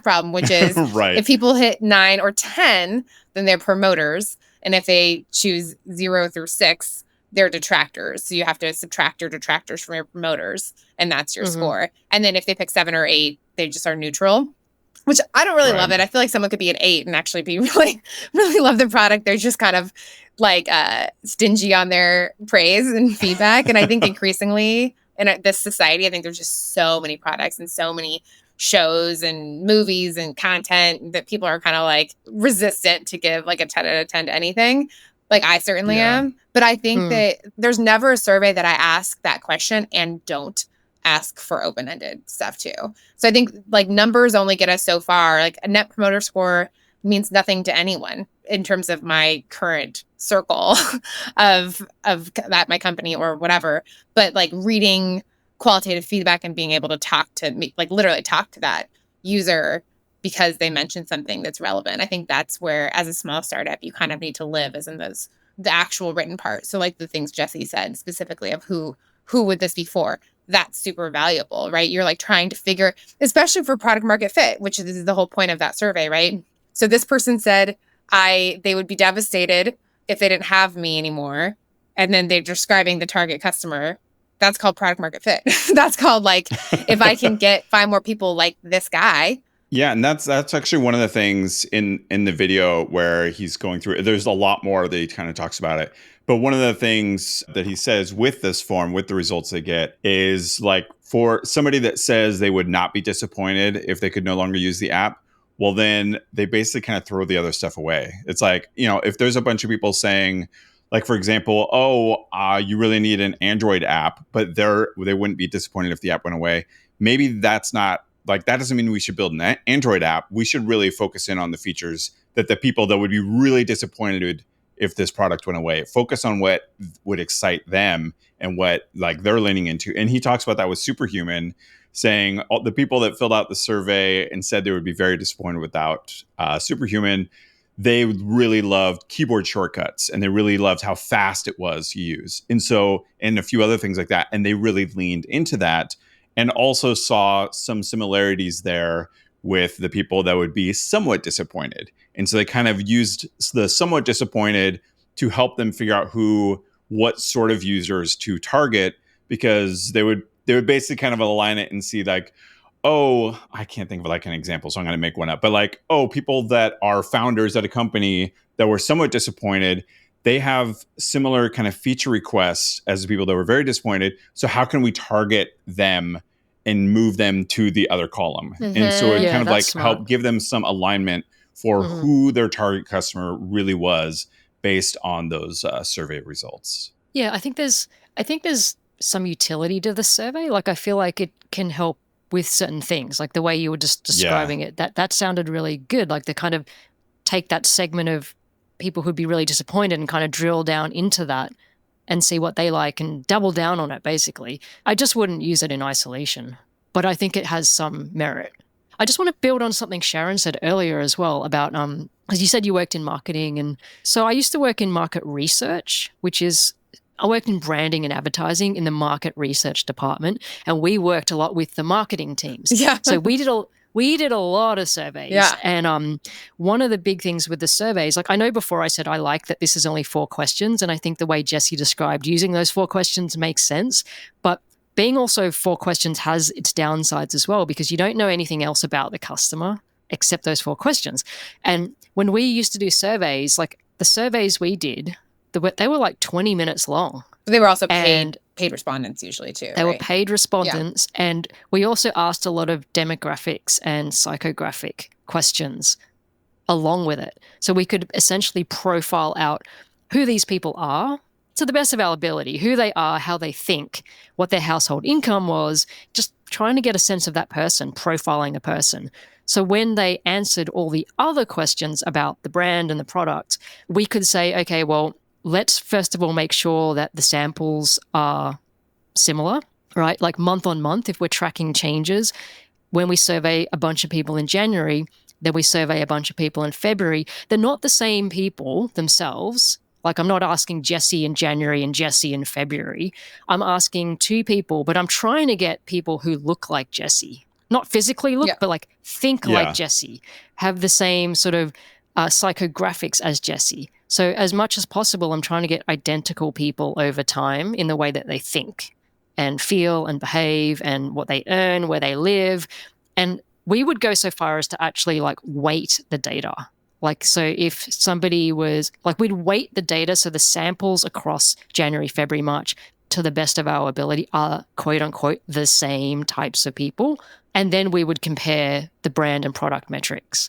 problem, which is if people hit 9 or 10, then they're promoters. And if they choose 0 through 6, they're detractors. So you have to subtract your detractors from your promoters, and that's your score. And then if they pick 7 or 8, they just are neutral, which I don't really love it. I feel like someone could be an 8 and actually be really, really love the product. They're just kind of like stingy on their praise and feedback. And I think increasingly in this society, I think there's just so many products and so many shows and movies and content that people are kind of like resistant to give like a 10 out of 10 to anything. Like I certainly am. But I think that there's never a survey that I ask that question and don't ask for open-ended stuff too. So I think like numbers only get us so far. Like a Net Promoter Score means nothing to anyone in terms of my current circle of that my company or whatever. But like reading qualitative feedback and being able to talk to me, like literally talk to that user because they mentioned something that's relevant. I think that's where, as a small startup, you kind of need to live, as in the actual written part. So like the things Jesse said specifically of who would this be for? That's super valuable, right? You're like trying to figure, especially for product market fit, which is the whole point of that survey, right? So this person said they would be devastated if they didn't have me anymore. And then they're describing the target customer. That's called product market fit. That's called like, if I can find more people like this guy. Yeah, and that's actually one of the things in the video where he's going through. There's a lot more that he kind of talks about it. But one of the things that he says with this form, with the results they get, is like for somebody that says they would not be disappointed if they could no longer use the app, well, then they basically kind of throw the other stuff away. It's like, if there's a bunch of people saying, like, for example, you really need an Android app, but they wouldn't be disappointed if the app went away. Maybe that's not, like, that doesn't mean we should build an Android app. We should really focus in on the features that the people that would be really disappointed if this product went away, focus on what would excite them and what like they're leaning into. And he talks about that with Superhuman, saying all the people that filled out the survey and said they would be very disappointed without Superhuman, they really loved keyboard shortcuts and they really loved how fast it was to use. And a few other things like that. And they really leaned into that and also saw some similarities there with the people that would be somewhat disappointed. And so they kind of used the somewhat disappointed to help them figure out what sort of users to target, because they would basically kind of align it and see like, I can't think of like an example, so I'm going to make one up. But like, people that are founders at a company that were somewhat disappointed, they have similar kind of feature requests as the people that were very disappointed. So how can we target them and move them to the other column? And so it kind of like help give them some alignment for who their target customer really was based on those survey results. Yeah, I think there's some utility to the survey. Like I feel like it can help with certain things, like the way you were just describing it. That sounded really good. Like they kind of take that segment of people who'd be really disappointed and kind of drill down into that and see what they like and double down on it, basically. I just wouldn't use it in isolation, but I think it has some merit. I just want to build on something Sharon said earlier as well about, because you said you worked in marketing. And so I used to work in market research, I worked in branding and advertising in the market research department, and we worked a lot with the marketing teams. Yeah. So we did we did a lot of surveys. Yeah. And one of the big things with the surveys, like I know before I said I like that this is only 4 questions, and I think the way Jesse described using those 4 questions makes sense. But being also 4 questions has its downsides as well, because you don't know anything else about the customer except those 4 questions. And when we used to do surveys, like the surveys we did, they were like 20 minutes long. They were also paid respondents usually too. They were paid respondents. Yeah. And we also asked a lot of demographics and psychographic questions along with it. So we could essentially profile out who these people are to the best of our ability, who they are, how they think, what their household income was, just trying to get a sense of that person, profiling a person. So when they answered all the other questions about the brand and the product, we could say, okay, well, let's first of all make sure that the samples are similar, right? Like month on month, if we're tracking changes, when we survey a bunch of people in January, then we survey a bunch of people in February, they're not the same people themselves. Like I'm not asking Jesse in January and Jesse in February. I'm asking 2 people, but I'm trying to get people who look like Jesse. Not physically look, but like think like Jesse, have the same sort of psychographics as Jesse. So as much as possible, I'm trying to get identical people over time in the way that they think and feel and behave and what they earn, where they live. And we would go so far as to actually like weight the data. Like, so if somebody was like, we'd weight the data. So the samples across January, February, March, to the best of our ability, are quote unquote the same types of people. And then we would compare the brand and product metrics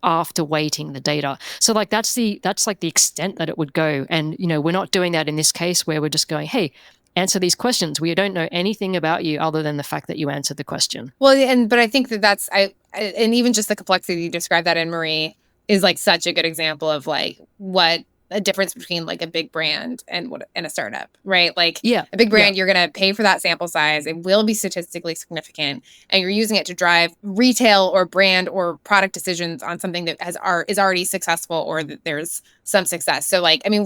after weighting the data. So like that's like the extent that it would go. And, you know, we're not doing that in this case where we're just going, hey, answer these questions. We don't know anything about you other than the fact that you answered the question. Well, but I think that's and even just the complexity you described that in, Marie, is like such a good example of like what a difference between like a big brand and a startup, right? Like a big brand, you're going to pay for that sample size. It will be statistically significant, and you're using it to drive retail or brand or product decisions on something that is already successful or that there's some success. So like, I mean,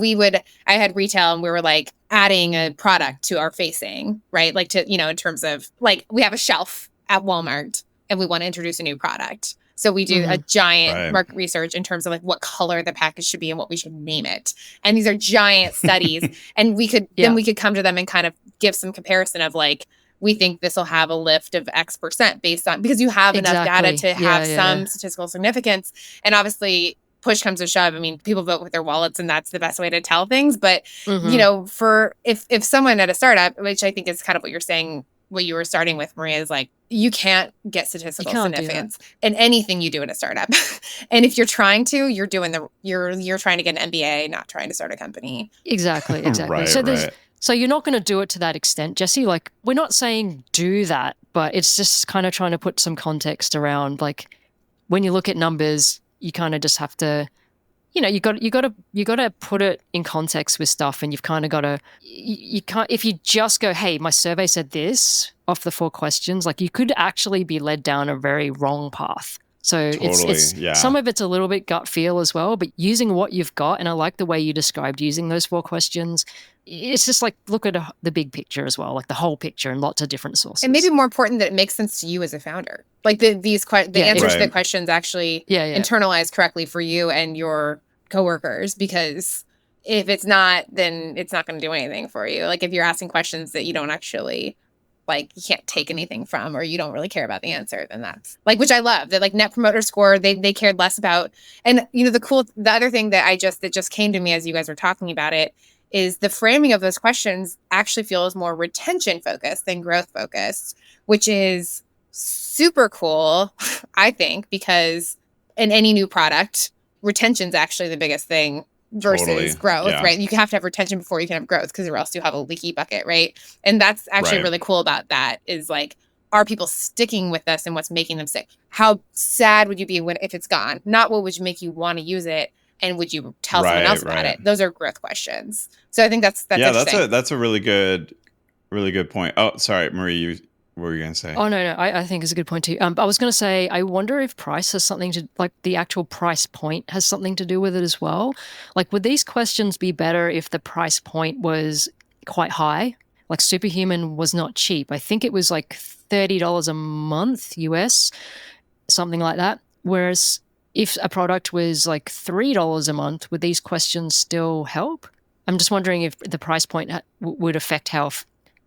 I had retail and we were like adding a product to our facing, right? Like to, you know, in terms of like, we have a shelf at Walmart and we want to introduce a new product. So we do a giant market research in terms of like what color the package should be and what we should name it. And these are giant studies. And we could then we could come to them and kind of give some comparison of like, we think this will have a lift of X% based on, because you have enough data to have some statistical significance. And obviously push comes to shove. I mean, people vote with their wallets and that's the best way to tell things. But, you know, for if someone at a startup, which I think is kind of what you're saying, what you were starting with, Maria, is like, you can't get statistical significance in anything you do in a startup. And if you're trying to, you're trying to get an MBA, not trying to start a company. Exactly. So you're not going to do it to that extent, Jesse. Like, we're not saying do that, but it's just kind of trying to put some context around, like, when you look at numbers, you kind of just have to, you know, you got to put it in context with stuff, and you've kind of got to, you can't, if you just go, hey, my survey said this off the 4 questions, like you could actually be led down a very wrong path. So it's some of it's a little bit gut feel as well, but using what you've got, and I like the way you described using those 4 questions. It's just like, look at the big picture as well, like the whole picture and lots of different sources. And maybe more important, that it makes sense to you as a founder. Like the answers to the questions actually internalize correctly for you and your coworkers, because if it's not, then it's not going to do anything for you. Like if you're asking questions that you don't actually, like, you can't take anything from, or you don't really care about the answer, then that's like, which I love, that like Net Promoter Score, they cared less about. And you know, the other thing that just came to me as you guys were talking about it is the framing of those questions actually feels more retention focused than growth focused, which is super cool, I think, because in any new product, retention is actually the biggest thing versus growth, right? You have to have retention before you can have growth, because or else you have a leaky bucket, right? And that's actually really cool about that, is like, are people sticking with us and what's making them stick? How sad would you be if it's gone? Not what would make you want to use it, and would you tell someone else about it? Those are growth questions. So I think that's interesting. That's a really good point. Oh, sorry, Marie, what were you going to say? Oh, no, I think it's a good point too. I was going to say, I wonder if price has something to, like the actual price point has something to do with it as well. Like, would these questions be better if the price point was quite high? Like Superhuman was not cheap. I think it was like $30 a month US. something like that. Whereas if a product was like $3 a month, would these questions still help? I'm just wondering if the price point would affect how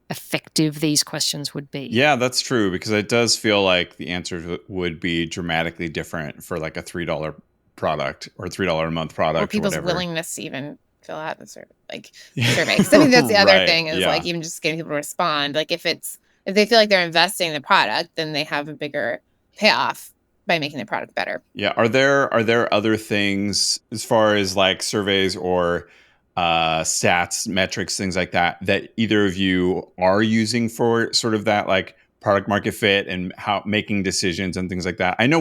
effective these questions would be. Yeah, that's true, because it does feel like the answers would be dramatically different for like a $3 product or $3 a month product, or people's or whatever. willingness to even fill out the survey. Because I mean, that's the other thing is like even just getting people to respond. Like if they feel like they're investing in the product, then they have a bigger payoff by making the product better. Yeah. Are there other things as far as like surveys or stats, metrics, things like that either of you are using for sort of that like product market fit and how making decisions and things like that? I know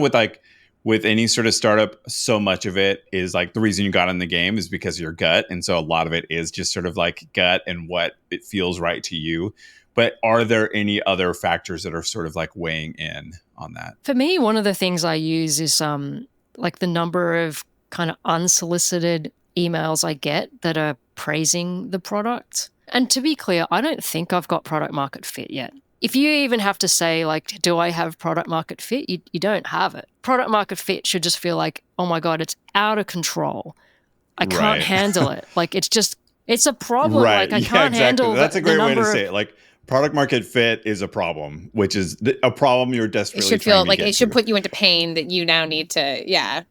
with any sort of startup, so much of it is like the reason you got in the game is because of your gut. And so a lot of it is just sort of like gut and what it feels right to you. But are there any other factors that are sort of like weighing in on that? For me, one of the things I use is like the number of kind of unsolicited emails I get that are praising the product. And to be clear, I don't think I've got product market fit yet. If you even have to say, like, do I have product market fit? You don't have it. Product market fit should just feel like, oh my God, it's out of control. I can't handle it. Like, it's a problem. Right. Like, I can't handle That's a great way to of, say it. Like, product market fit is a problem, which is a problem you're desperately It should feel like it should put you into pain that you now need to, Yeah.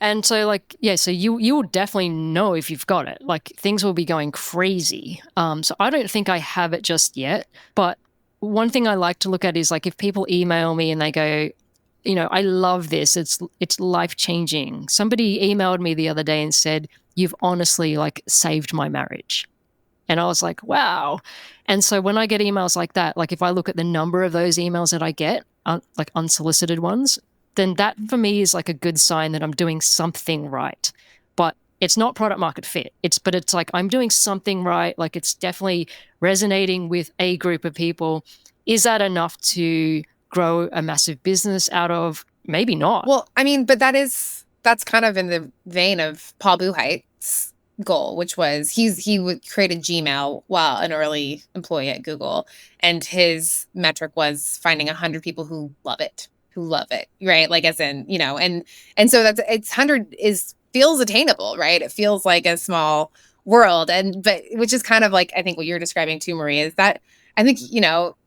And so like, so you will definitely know if you've got it. Like things will be going crazy. So I don't think I have it just yet. But one thing I like to look at is like if people email me and they go, I love this. It's life-changing. Somebody emailed me the other day and said, you've honestly like saved my marriage. And I was like, wow. And so when I get emails like that, like if I look at the number of those emails that I get, like unsolicited ones, then that for me is like a good sign that I'm doing something right. But it's not product market fit. But it's like I'm doing something right. Like it's definitely resonating with a group of people. Is that enough to grow a massive business out of? Maybe not. Well, I mean, but that's kind of in the vein of Paul Buchheit's goal, which was he would create a Gmail while an early employee at Google, and his metric was finding 100 people who love it, right? Like as in, and so it's 100 feels attainable, right? It feels like a small world, but which is kind of like I think what you're describing too, Marie, is that I think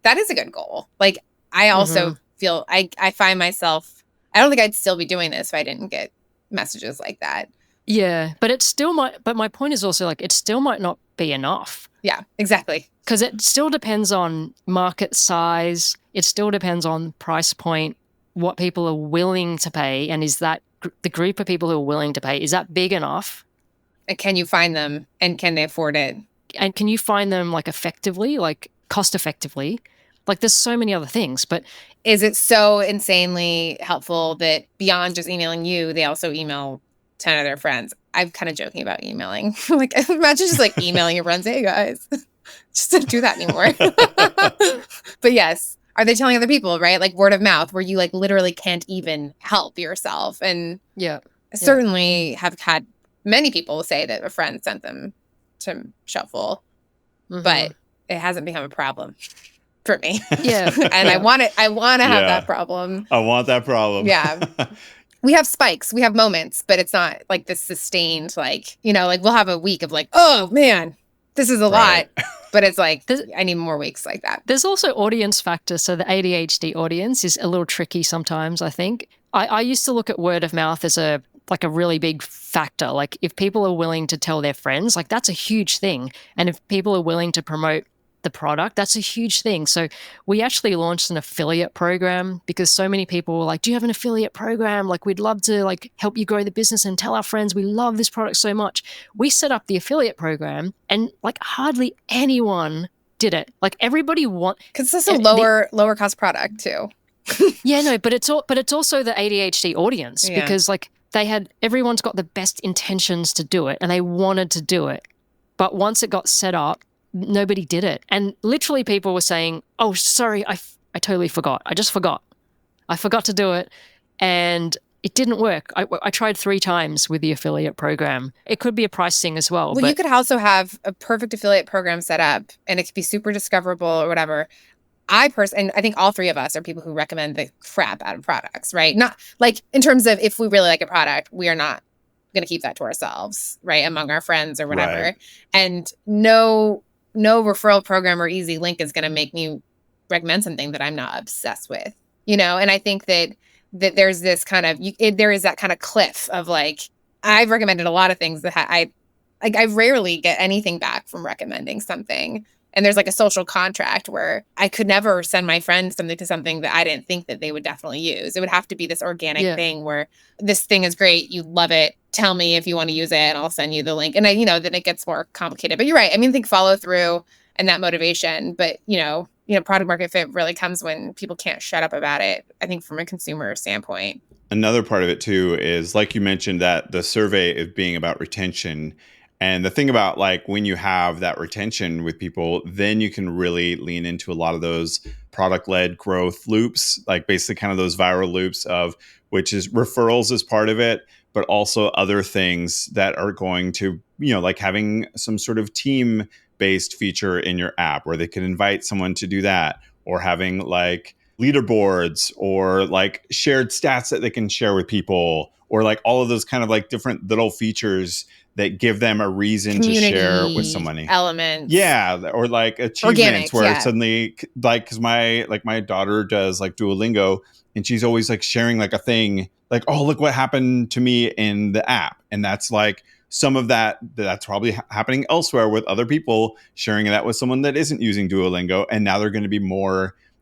that is a good goal. Like I also feel I find myself, I don't think I'd still be doing this if I didn't get messages like that. Yeah, but it still might. But my point is also like it still might not be enough. Yeah, exactly. Because it still depends on market size. It still depends on price point, what people are willing to pay, and is that the group of people who are willing to pay, is that big enough? And can you find them, and can they afford it? And can you find them like effectively, like cost effectively? Like there's so many other things, but is it so insanely helpful that beyond just emailing you, they also email 10 of their friends? I'm kind of joking about emailing. Like, imagine just like emailing your friends, hey guys, just don't do that anymore. But yes, are they telling other people, right? Like word of mouth, where you like literally can't even help yourself. And I certainly have had many people say that a friend sent them to Shuffle, but it hasn't become a problem for me. Yeah. And I want to have that problem. I want that problem. Yeah. We have spikes, we have moments, but it's not like this sustained, like, like we'll have a week of like, oh man, this is a lot. But it's like, I need more weeks like that. There's also audience factor. So the ADHD audience is a little tricky sometimes, I think. I used to look at word of mouth as a really big factor. Like if people are willing to tell their friends, like that's a huge thing. And if people are willing to promote the product, that's a huge thing. So we actually launched an affiliate program because so many people were like, do you have an affiliate program? Like we'd love to like help you grow the business and tell our friends we love this product so much. We set up the affiliate program and like hardly anyone did it. Like everybody because this is a lower cost product too. Yeah, no, but it's also the ADHD audience because like everyone's got the best intentions to do it and they wanted to do it. But once it got set up, nobody did it. And literally people were saying, oh, sorry, I totally forgot. I just forgot. I forgot to do it. And it didn't work. I tried 3 times with the affiliate program. It could be a price thing as well. Well, you could also have a perfect affiliate program set up and it could be super discoverable or whatever. I think all three of us are people who recommend the crap out of products, right? Not like in terms of if we really like a product, we are not going to keep that to ourselves, right? Among our friends or whatever. Right. And no referral program or easy link is going to make me recommend something that I'm not obsessed with, And I think that there's this kind of, there is that kind of cliff of like, I've recommended a lot of things that I rarely get anything back from recommending something. And there's like a social contract where I could never send my friends something that I didn't think that they would definitely use. It would have to be this organic thing where this thing is great. You love it. Tell me if you want to use it and I'll send you the link. And then it gets more complicated, but you're right. I mean, I think follow through and that motivation, but product market fit really comes when people can't shut up about it. I think from a consumer standpoint. Another part of it too is, like you mentioned, that the survey is being about retention. And the thing about like when you have that retention with people, then you can really lean into a lot of those product-led growth loops, like basically kind of those viral loops of which is referrals as part of it, but also other things that are going to, like having some sort of team-based feature in your app where they can invite someone to do that, or having like leaderboards or like shared stats that they can share with people, or like all of those kind of like different little features that give them a reason community to share with somebody. Elements. Yeah. Or like achievements where suddenly like, cause my daughter does like Duolingo and she's always like sharing like a thing like, oh, look what happened to me in the app. And that's like some of that's probably happening elsewhere with other people sharing that with someone that isn't using Duolingo. And now they're going to be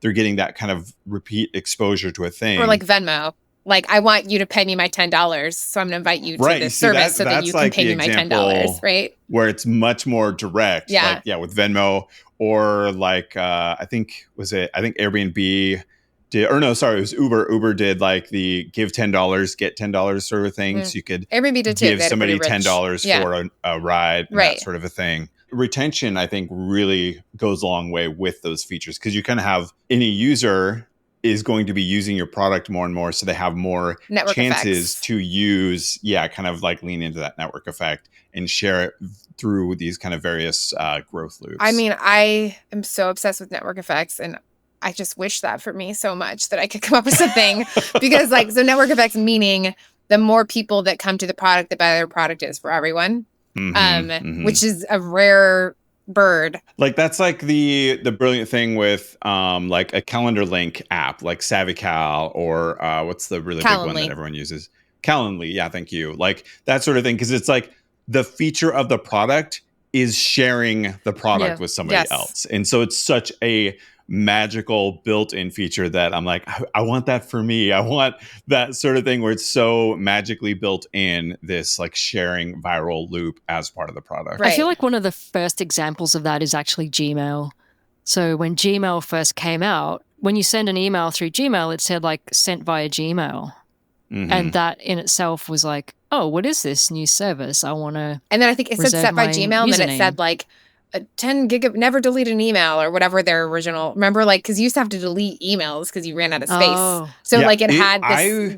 they're getting that kind of repeat exposure to a thing. Or like Venmo. Like, I want you to pay me my $10, so I'm going to invite you to this service so that you can pay me my $10, right? Where it's much more direct. Yeah. Like, with Venmo, or like, I think Airbnb did, or no, sorry, it was Uber. Uber did like the give $10, get $10 sort of thing. So you could Airbnb did too. Give somebody $10 for a ride, and that sort of a thing. Retention, I think, really goes a long way with those features, because you kind of have any user is going to be using your product more and more, so they have more network chances effects to use, kind of like lean into that network effect and share it through these kind of various growth loops. I mean, I am so obsessed with network effects, and I just wish that for me so much that I could come up with something because so network effects meaning the more people that come to the product, the better the product is for everyone, which is a rare bird. Like that's like the brilliant thing with like a calendar link app like SavvyCal, or what's the really big one that everyone uses? Calendly. Yeah, thank you. Like that sort of thing, because it's like the feature of the product is sharing the product with somebody else. And so it's such a magical built-in feature that I'm like, I want that for me. I want that sort of thing where it's so magically built in, this like sharing viral loop as part of the product. Right. I feel like one of the first examples of that is actually Gmail. So when Gmail first came out, when you send an email through Gmail, it said like sent via Gmail. And that in itself was like, oh, what is this new service? I want to. And then I think it said sent by Gmail, and then it said like a 10 gig, never delete an email, or whatever their original. Remember, like, because you used to have to delete emails because you ran out of space. Oh. So like it had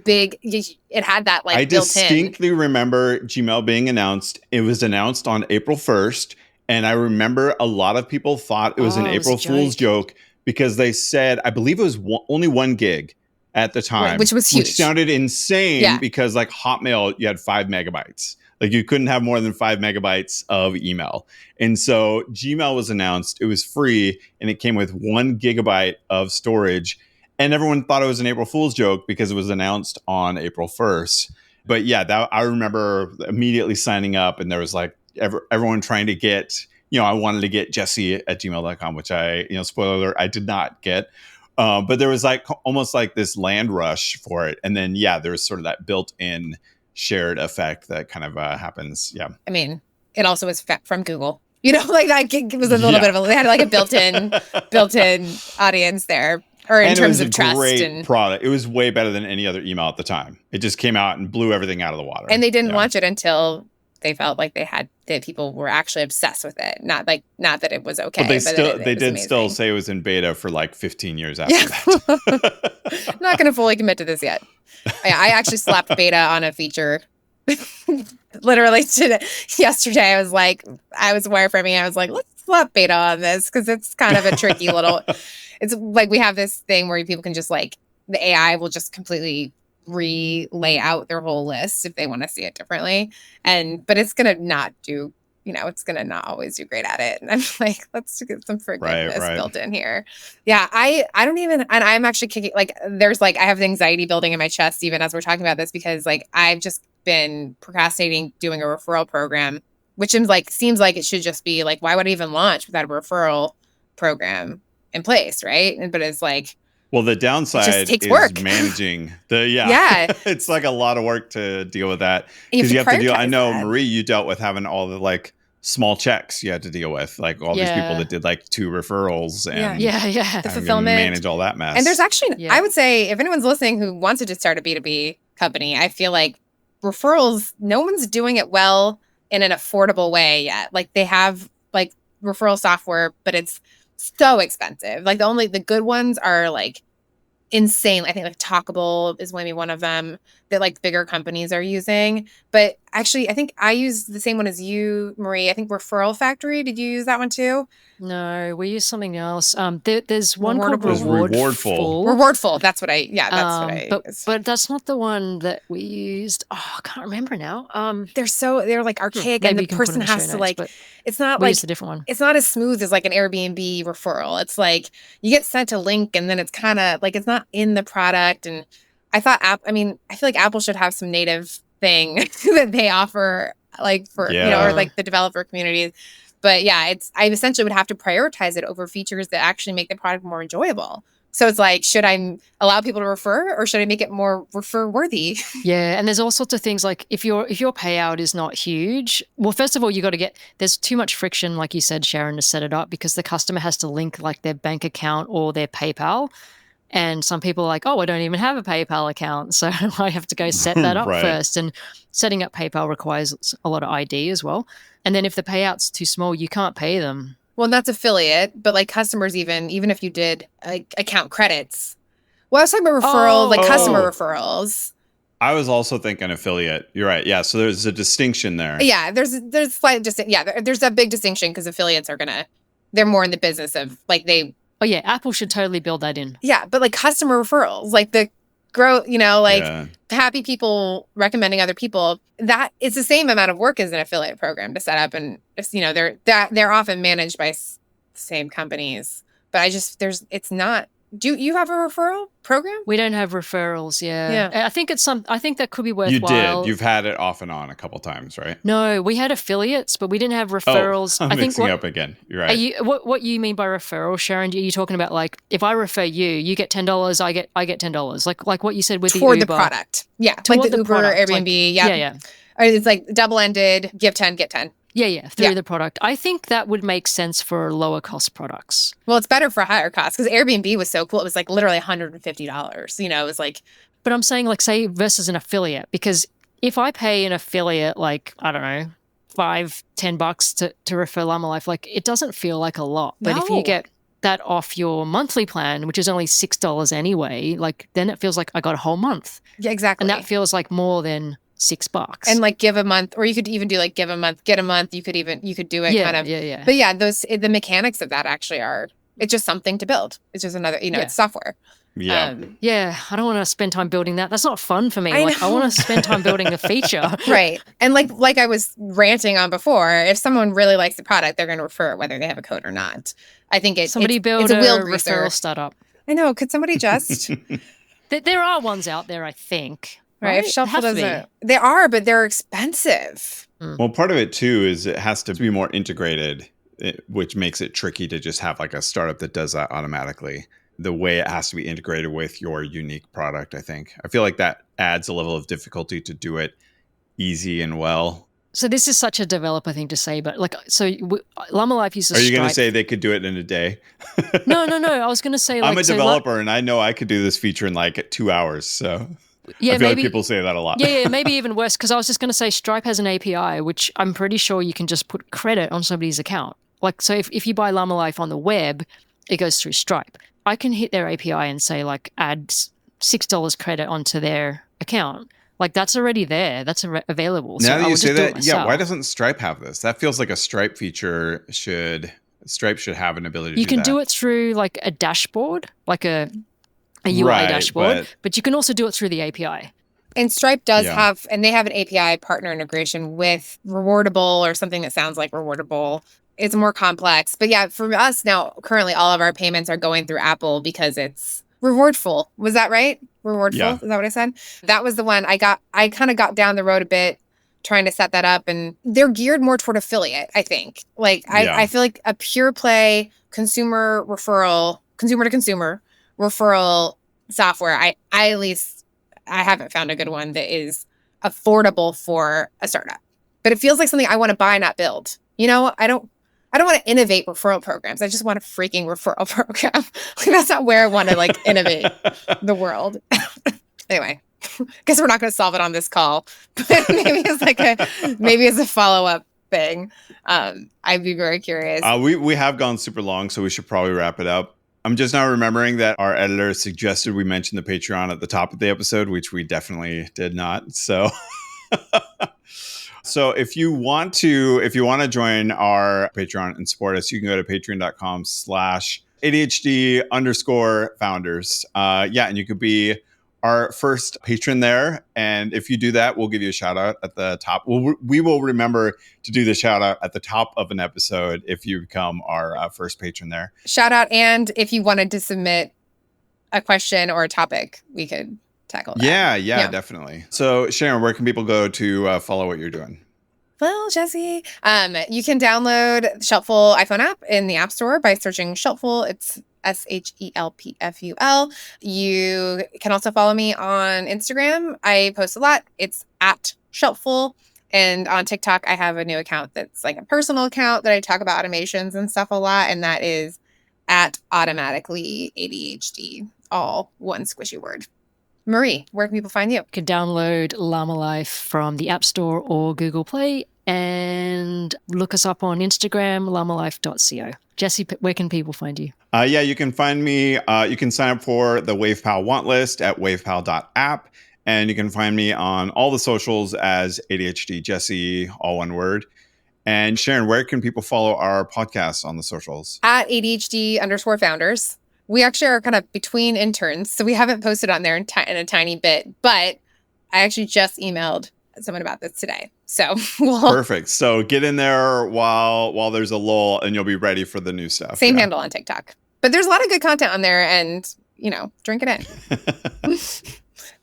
this it had that like built in. I distinctly remember Gmail being announced. It was announced on April 1st. And I remember a lot of people thought it was an April Fool's joke because they said, I believe it was only 1 gig at the time, which was huge, which sounded insane because like Hotmail, you had 5 megabytes. Like you couldn't have more than 5 megabytes of email. And so Gmail was announced, it was free, and it came with 1 gigabyte of storage. And everyone thought it was an April Fool's joke because it was announced on April 1st. But that I remember immediately signing up, and there was like everyone trying to get, I wanted to get jesse@gmail.com, which I, spoiler alert, I did not get. But there was like almost like this land rush for it. And then, there was sort of that built-in shared effect that kind of happens. Yeah. I mean, it also was from Google, like that was a little bit of they had like a built-in audience there, or in terms of trust. Great product. It was way better than any other email at the time. It just came out and blew everything out of the water. And they didn't launch it until they felt like that people were actually obsessed with it. Not that it was okay. But they did still say it was in beta for like 15 years after that. I'm not going to fully commit to this yet. I actually slapped beta on a feature. Literally yesterday, I was wireframing. I was like, let's slap beta on this because it's kind of a tricky little. it's like we have this thing where people can just like, the AI will just completely lay out their whole list if they want to see it differently. But it's going to not do, it's going to not always do great at it. And I'm like, let's get some forgiveness built in here. Yeah. I don't even, and I'm actually kicking, like, there's like, I have anxiety building in my chest, even as we're talking about this, because like, I've just been procrastinating doing a referral program, which seems like it should just be like, why would I even launch without a referral program in place? Right. But it's like, well, the downside is work. Managing yeah. It's like a lot of work to deal with that, because you have to deal. I know, Marie, you dealt with having all the like small checks you had to deal with, like all these people that did like 2 referrals and the fulfillment, manage all that mess. And there's actually, I would say, if anyone's listening who wants to just start a B2B company, I feel like referrals, no one's doing it well in an affordable way yet. Like they have like referral software, but it's so expensive. Like the good ones are like insane. I think like Talkable is maybe one of them that like bigger companies are using. But actually, I think I use the same one as you, Marie. I think Referral Factory. Did you use that one too? No, we use something else. There's one called Rewardful. Rewardful. That's what I use. But that's not the one that we used. Oh, I can't remember now. They're like archaic, and the person has to like. It's not like a different one. It's not as smooth as like an Airbnb referral. It's like you get sent a link, and then it's kind of like it's not in the product. And I thought I feel like Apple should have some native thing that they offer, like for or like the developer communities. But yeah, I essentially would have to prioritize it over features that actually make the product more enjoyable. So it's like, should I allow people to refer, or should I make it more refer worthy? Yeah, and there's all sorts of things like if your payout is not huge, well, first of all, there's too much friction, like you said, Sharon, to set it up, because the customer has to link like their bank account or their PayPal. And some people are like, oh, I don't even have a PayPal account, so I have to go set that up first. And setting up PayPal requires a lot of ID as well. And then if the payout's too small, you can't pay them. Well, and that's affiliate, but like customers, even if you did account credits. Well, I was talking about customer referrals. I was also thinking affiliate. You're right. Yeah. So there's a distinction there. Yeah. There's a big distinction, because affiliates they're more in the business of like they. Oh yeah, Apple should totally build that in. Yeah, but like customer referrals, like the growth, happy people recommending other people, that it's the same amount of work as an affiliate program to set up, and they're often managed by same companies. But it's not. Do you have a referral program? We don't have referrals. Yeah. I think that could be worthwhile. You did. You've had it off and on a couple times, right? No, we had affiliates, but we didn't have referrals. I'm mixing up again. You're right. What you mean by referral, Sharon? Are you talking about like if I refer you, you get $10, I get $10, like what you said with toward the Uber. The product? Yeah, like the Uber, product. Airbnb. Yeah. It's like double-ended. Give 10, get 10. Yeah, through the product. I think that would make sense for lower cost products. Well, it's better for higher costs, because Airbnb was so cool. It was like literally $150. It was like. But I'm saying like say versus an affiliate, because if I pay an affiliate like, I don't know, $5-10 to refer Llama Life, like it doesn't feel like a lot. But if you get that off your monthly plan, which is only $6 anyway, like then it feels like I got a whole month. Yeah, exactly. And that feels like more than $6. And like give a month, or you could even do like give a month, get a month. You could do it kind of. Yeah. But yeah, the mechanics of that actually it's just something to build. It's just another, it's software. Yeah. I don't want to spend time building that. That's not fun for me. I want to spend time building a feature. Right. And like I was ranting on before, if someone really likes the product, they're going to refer it whether they have a code or not. I think somebody build a referral startup. I know. Could somebody just? There are ones out there, I think. Right. If Shuffle doesn't. They are, but they're expensive. Well, part of it too is it has to be more integrated, which makes it tricky to just have like a startup that does that automatically. The way it has to be integrated with your unique product, I think. I feel like that adds a level of difficulty to do it easy and well. So this is such a developer thing to say, but like, Llama Life uses Stripe. Are you going to say they could do it in a day? No. I was going to say like... I'm a developer and I know I could do this feature in like 2 hours, so... Yeah, I feel like people say that a lot. Yeah, maybe even worse, because I was just going to say Stripe has an API, which I'm pretty sure you can just put credit on somebody's account. Like, so if you buy Llama Life on the web, it goes through Stripe. I can hit their API and say, like, add $6 credit onto their account. Like, that's already there. That's available. Now that you say that, why doesn't Stripe have this? That feels like a Stripe feature should Stripe should have an ability to You do can that. do it through like a dashboard, like a UI dashboard, but you can also do it through the API. And Stripe does have, and they have an API partner integration with Rewardable or something that sounds like Rewardable. It's more complex. But yeah, for us now, currently all of our payments are going through Apple because it's Rewardful. Was that right? Rewardful? Yeah. Is that what I said? That was the one I kind of got down the road a bit trying to set that up, and they're geared more toward affiliate, I think. Like I feel like a pure play consumer to consumer referral software, I at least I haven't found a good one that is affordable for a startup. But it feels like something I want to buy, not build. You know, I don't want to innovate referral programs. I just want a freaking referral program. Like, that's not where I want to like innovate the world. Anyway, guess we're not going to solve it on this call, but maybe it's a follow-up thing. I'd be very curious. We have gone super long, so we should probably wrap it up. I'm just now remembering that our editor suggested we mention the Patreon at the top of the episode, which we definitely did not. So So if you want to join our Patreon and support us, you can go to patreon.com/ADHD_founders. And you could be our first patron there. And if you do that, we'll give you a shout out at the top. We will remember to do the shout out at the top of an episode if you become our first patron there. Shout out. And if you wanted to submit a question or a topic, we could tackle that. Yeah, definitely. So Sharon, where can people go to follow what you're doing? Well, Jesse, you can download Shelpful iPhone app in the App Store by searching Shelpful. It's SHELPFUL. You can also follow me on Instagram. I post a lot. It's at Shelpful. And on TikTok, I have a new account that's like a personal account that I talk about automations and stuff a lot. And that is at automatically ADHD, all one squishy word. Marie, where can people find you? You can download Llama Life from the App Store or Google Play and look us up on Instagram, llama-life.co. Jesse, where can people find you? You can find me. You can sign up for the WavePal want list at wavepal.app. And you can find me on all the socials as ADHD Jesse, all one word. And Sharon, where can people follow our podcast on the socials? At ADHD_founders. We actually are kind of between interns, so we haven't posted on there in a tiny bit, but I actually just emailed someone about this today. So Perfect. So get in there while there's a lull and you'll be ready for the new stuff. Same handle on TikTok. But there's a lot of good content on there and, drink it in.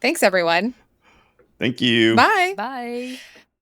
Thanks, everyone. Thank you. Bye. Bye.